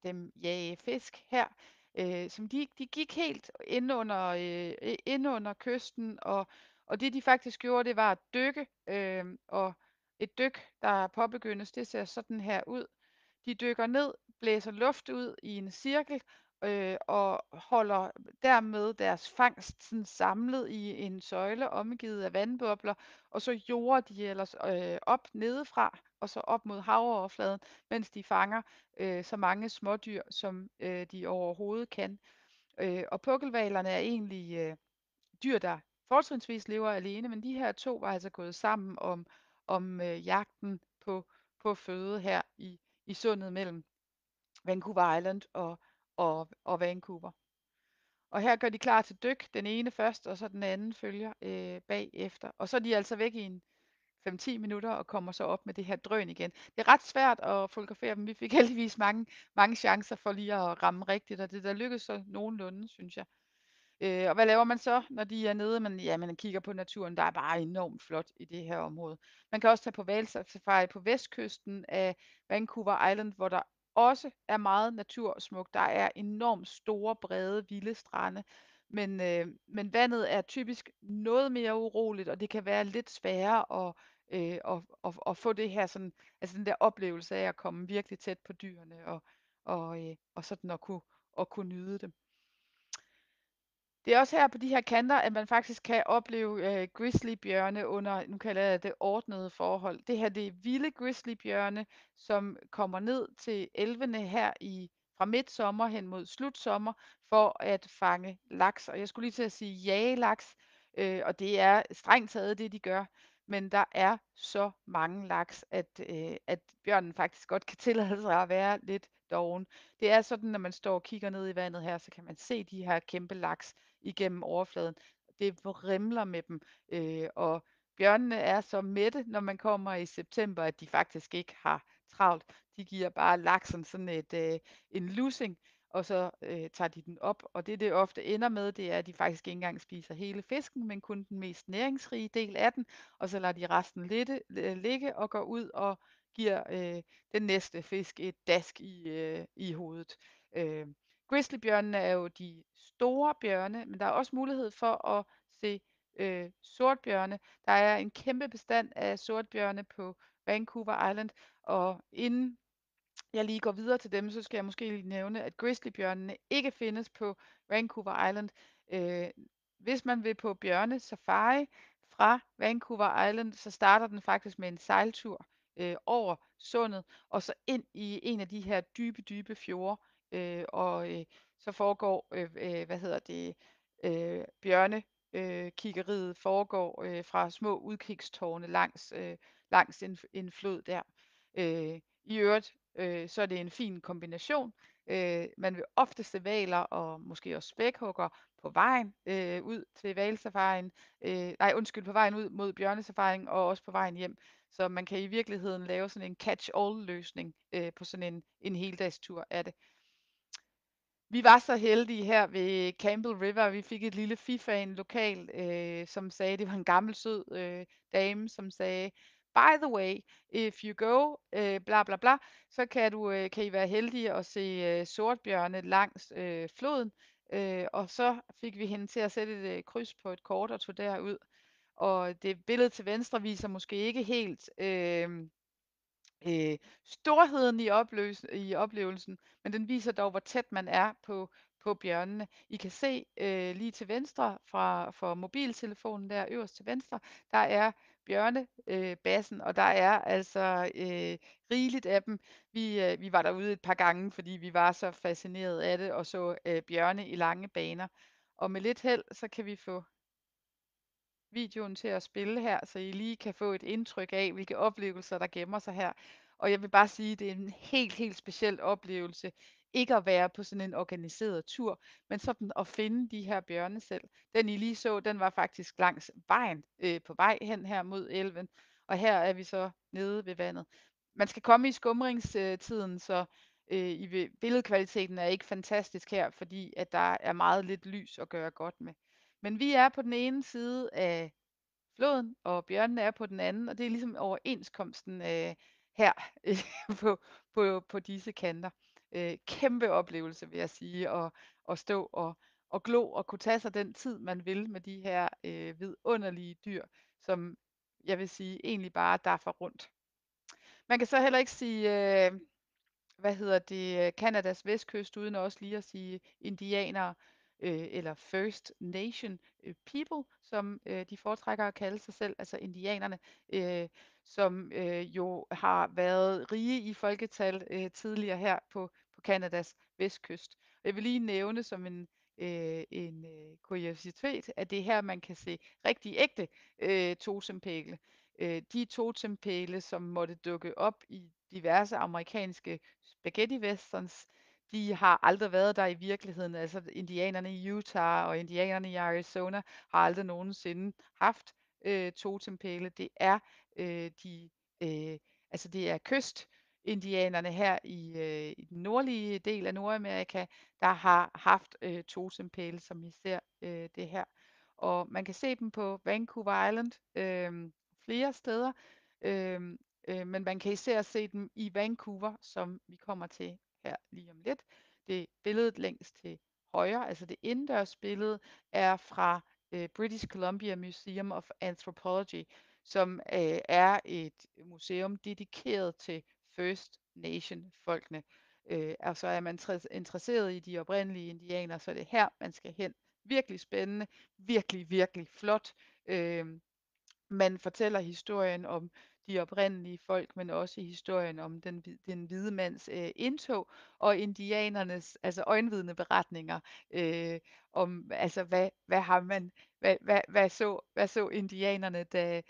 dem jage fisk her. Som de gik helt ind under kysten, og det de faktisk gjorde, det var at dykke, og et dyk, der påbegyndes, det ser sådan her ud. De dykker ned, blæser luft ud i en cirkel, og holder dermed deres fangst sådan samlet i en søjle omgivet af vandbobler, og så jorder de ellers op nedefra, og så op mod havoverfladen, mens de fanger så mange smådyr, som de overhovedet kan. Og pukkelhvalerne er egentlig dyr, der fortrinsvis lever alene, men de her 2 var altså gået sammen om jagten på føde her i sundet mellem Vancouver Island og Vancouver. Og her gør de klar til dyk. Den ene først, og så den anden følger bagefter. Og så er de altså væk i en 5-10 minutter og kommer så op med det her drøn igen. Det er ret svært at fotografere dem. Vi fik heldigvis mange chancer for lige at ramme rigtigt, og det der lykkedes så nogenlunde, synes jeg. Og hvad laver man så, når de er nede? Man kigger på naturen. Der er bare enormt flot i det her område. Man kan også tage på hvalsafari på vestkysten af Vancouver Island, hvor der også er meget natursmukt. Der er enormt store, brede, vilde strande. Men vandet er typisk noget mere uroligt, og det kan være lidt sværere at få det her sådan, altså den der oplevelse af at komme virkelig tæt på dyrene og sådan at kunne nyde dem. Det er også her på de her kanter, at man faktisk kan opleve grizzlybjørne under, nu kalder jeg det ordnede forhold. Det her det er vilde grizzlybjørne, som kommer ned til elvene her fra midtsommer hen mod slutsommer for at fange laks. Og jeg skulle lige til at sige jage laks, og det er strengt taget det, de gør. Men der er så mange laks, at bjørnen faktisk godt kan tillade sig at være lidt doven. Det er sådan, når man står og kigger ned i vandet her, så kan man se de her kæmpe laks igennem overfladen. Det vrimler med dem, og bjørnene er så mætte, når man kommer i september, at de faktisk ikke har travlt. De giver bare laksen sådan en lussing, og så tager de den op. Og det ofte ender med, det er, at de faktisk ikke engang spiser hele fisken, men kun den mest næringsrige del af den, og så lader de resten ligge og går ud og giver den næste fisk et dask i hovedet. Grizzlybjørnene er jo de store bjørne, men der er også mulighed for at se sortbjørne. Der er en kæmpe bestand af sortbjørne på Vancouver Island, og inden jeg lige går videre til dem, så skal jeg måske lige nævne, at grizzlybjørnene ikke findes på Vancouver Island. Øh, Hvis man vil på bjørnesafari fra Vancouver Island, så starter den faktisk med en sejltur over sundet, og så ind i en af de her dybe, dybe fjorde, og så foregår, bjørnekiggeriet foregår fra små udkigstårne langs langs en flod der. I øvrigt, så er det en fin kombination. Man vil ofte se hvaler og måske også spækhugger på vejen ud til hvalsafarien. Nej, undskyld, på vejen ud mod bjørnesafarien og også på vejen hjem. Så man kan i virkeligheden lave sådan en catch-all-løsning på sådan en heldagstur af det. Vi var så heldige her ved Campbell River, vi fik et lille fifan lokal, som sagde, det var en gammel sød dame, som sagde, by the way, if you go, bla bla bla, så kan I være heldige at se sortbjørne langs floden. Og så fik vi hende til at sætte et kryds på et kort og tog derud. Og det billede til venstre viser måske ikke helt storheden i oplevelsen, men den viser dog, hvor tæt man er på bjørnene. I kan se lige til venstre for mobiltelefonen der øverst til venstre, der er bjørnebassen, og der er altså rigeligt af dem. Vi var derude et par gange, fordi vi var så fascineret af det og så bjørne i lange baner. Og med lidt held, så kan vi få videoen til at spille her, så I lige kan få et indtryk af, hvilke oplevelser der gemmer sig her. Og jeg vil bare sige, at det er en helt speciel oplevelse, ikke at være på sådan en organiseret tur, men sådan at finde de her bjørne selv. Den I lige så, den var faktisk langs vejen, på vej hen her mod elven, og her er vi så nede ved vandet. Man skal komme i skumringstiden, så billedkvaliteten er ikke fantastisk her, fordi at der er meget lidt lys at gøre godt med. Men vi er på den ene side af floden, og bjørnene er på den anden, og det er ligesom overenskomsten her på disse kanter. Kæmpe oplevelse, vil jeg sige, at stå og glo og kunne tage sig den tid, man vil med de her vidunderlige dyr, som jeg vil sige egentlig bare daffer rundt. Man kan så heller ikke sige Canadas vestkyst, uden også lige at sige indianere eller First Nation people, som de foretrækker at kalde sig selv, altså indianerne, som jo har været rige i folketal tidligere her på Canadas vestkyst. Jeg vil lige nævne som en kuriositet, at det er her, man kan se rigtig ægte totempæle. De totempæle, som måtte dukke op i diverse amerikanske spaghetti westerns, de har aldrig været der i virkeligheden. Altså indianerne i Utah og indianerne i Arizona har aldrig nogensinde haft totempæle. Det er de det er kystindianerne her i den nordlige del af Nordamerika, der har haft totempæle, som I ser det her. Og man kan se dem på Vancouver Island flere steder. Men man kan især se dem i Vancouver, som vi kommer til her lige om lidt. Det billedet længst til højre, altså det indendørs billede, er fra British Columbia Museum of Anthropology, som er et museum dedikeret til First Nation folkene. Og så er man interesseret i de oprindelige indianere, så er det her, man skal hen. Virkelig spændende, virkelig flot. Man fortæller historien om de oprindelige folk, men også historien om den hvide mands indtog og indianernes øjenvidneberetninger om hvad så indianerne, da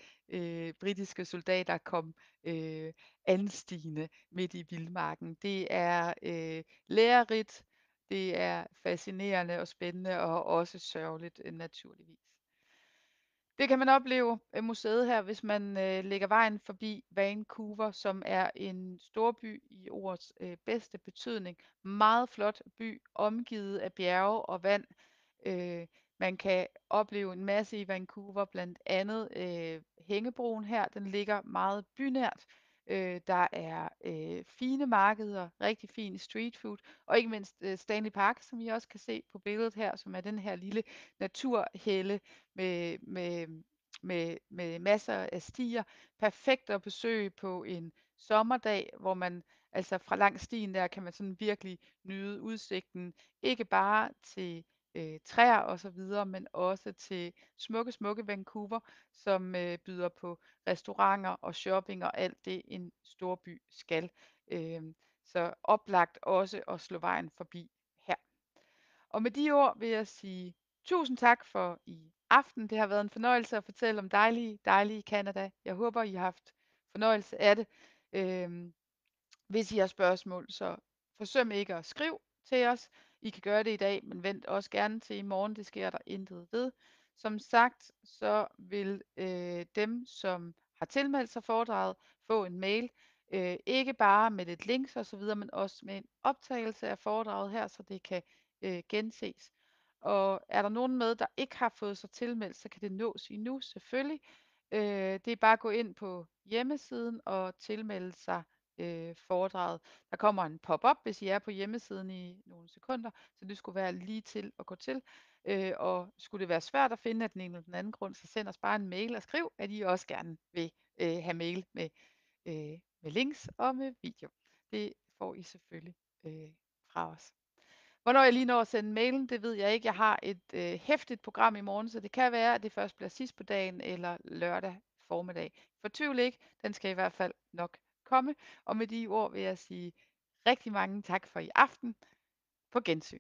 britiske soldater kom anstigende midt i vildmarken. Det er lærerigt, det er fascinerende og spændende og også sørgeligt naturligvis. Det kan man opleve museet her, hvis man lægger vejen forbi Vancouver, som er en storby i ordets bedste betydning. Meget flot by, omgivet af bjerge og vand. Man kan opleve en masse i Vancouver, blandt andet Hængebroen her. Den ligger meget bynært. Der er fine markeder, rigtig fin street food, og ikke mindst Stanley Park, som I også kan se på billedet her, som er den her lille naturhelle med masser af stier. Perfekt at besøge på en sommerdag, hvor man altså fra langs stien der kan man sådan virkelig nyde udsigten, ikke bare til træer og så videre, men også til smukke Vancouver, som byder på restauranter og shopping og alt det en storby skal. Så oplagt også at slå vejen forbi her. Og med de ord vil jeg sige tusind tak for i aften. Det har været en fornøjelse at fortælle om dejlige Canada. Jeg håber, I har haft fornøjelse af det. Øhm, Hvis I har spørgsmål, så forsøm ikke at skrive til os. I kan gøre det i dag, men vent også gerne til i morgen. Det sker der intet ved. Som sagt, så vil dem, som har tilmeldt sig foredraget, få en mail. Ikke bare med lidt links og så videre, men også med en optagelse af foredraget her, så det kan genses. Og er der nogen med, der ikke har fået sig tilmeldt, så kan det nås endnu, selvfølgelig. Det er bare at gå ind på hjemmesiden og tilmelde sig foredraget. Der kommer en pop-up, hvis I er på hjemmesiden i nogle sekunder, så det skulle være lige til at gå til. Og skulle det være svært at finde af den ene eller den anden grund, så send os bare en mail og skriv, at I også gerne vil have mail med links og med video. Det får I selvfølgelig fra os. Hvornår jeg lige når at sende mailen, det ved jeg ikke. Jeg har et hæftigt program i morgen, så det kan være, at det først bliver sidst på dagen eller lørdag formiddag. Fortvivl ikke, den skal i hvert fald nok komme. Og med de ord vil jeg sige rigtig mange tak for i aften. På gensyn.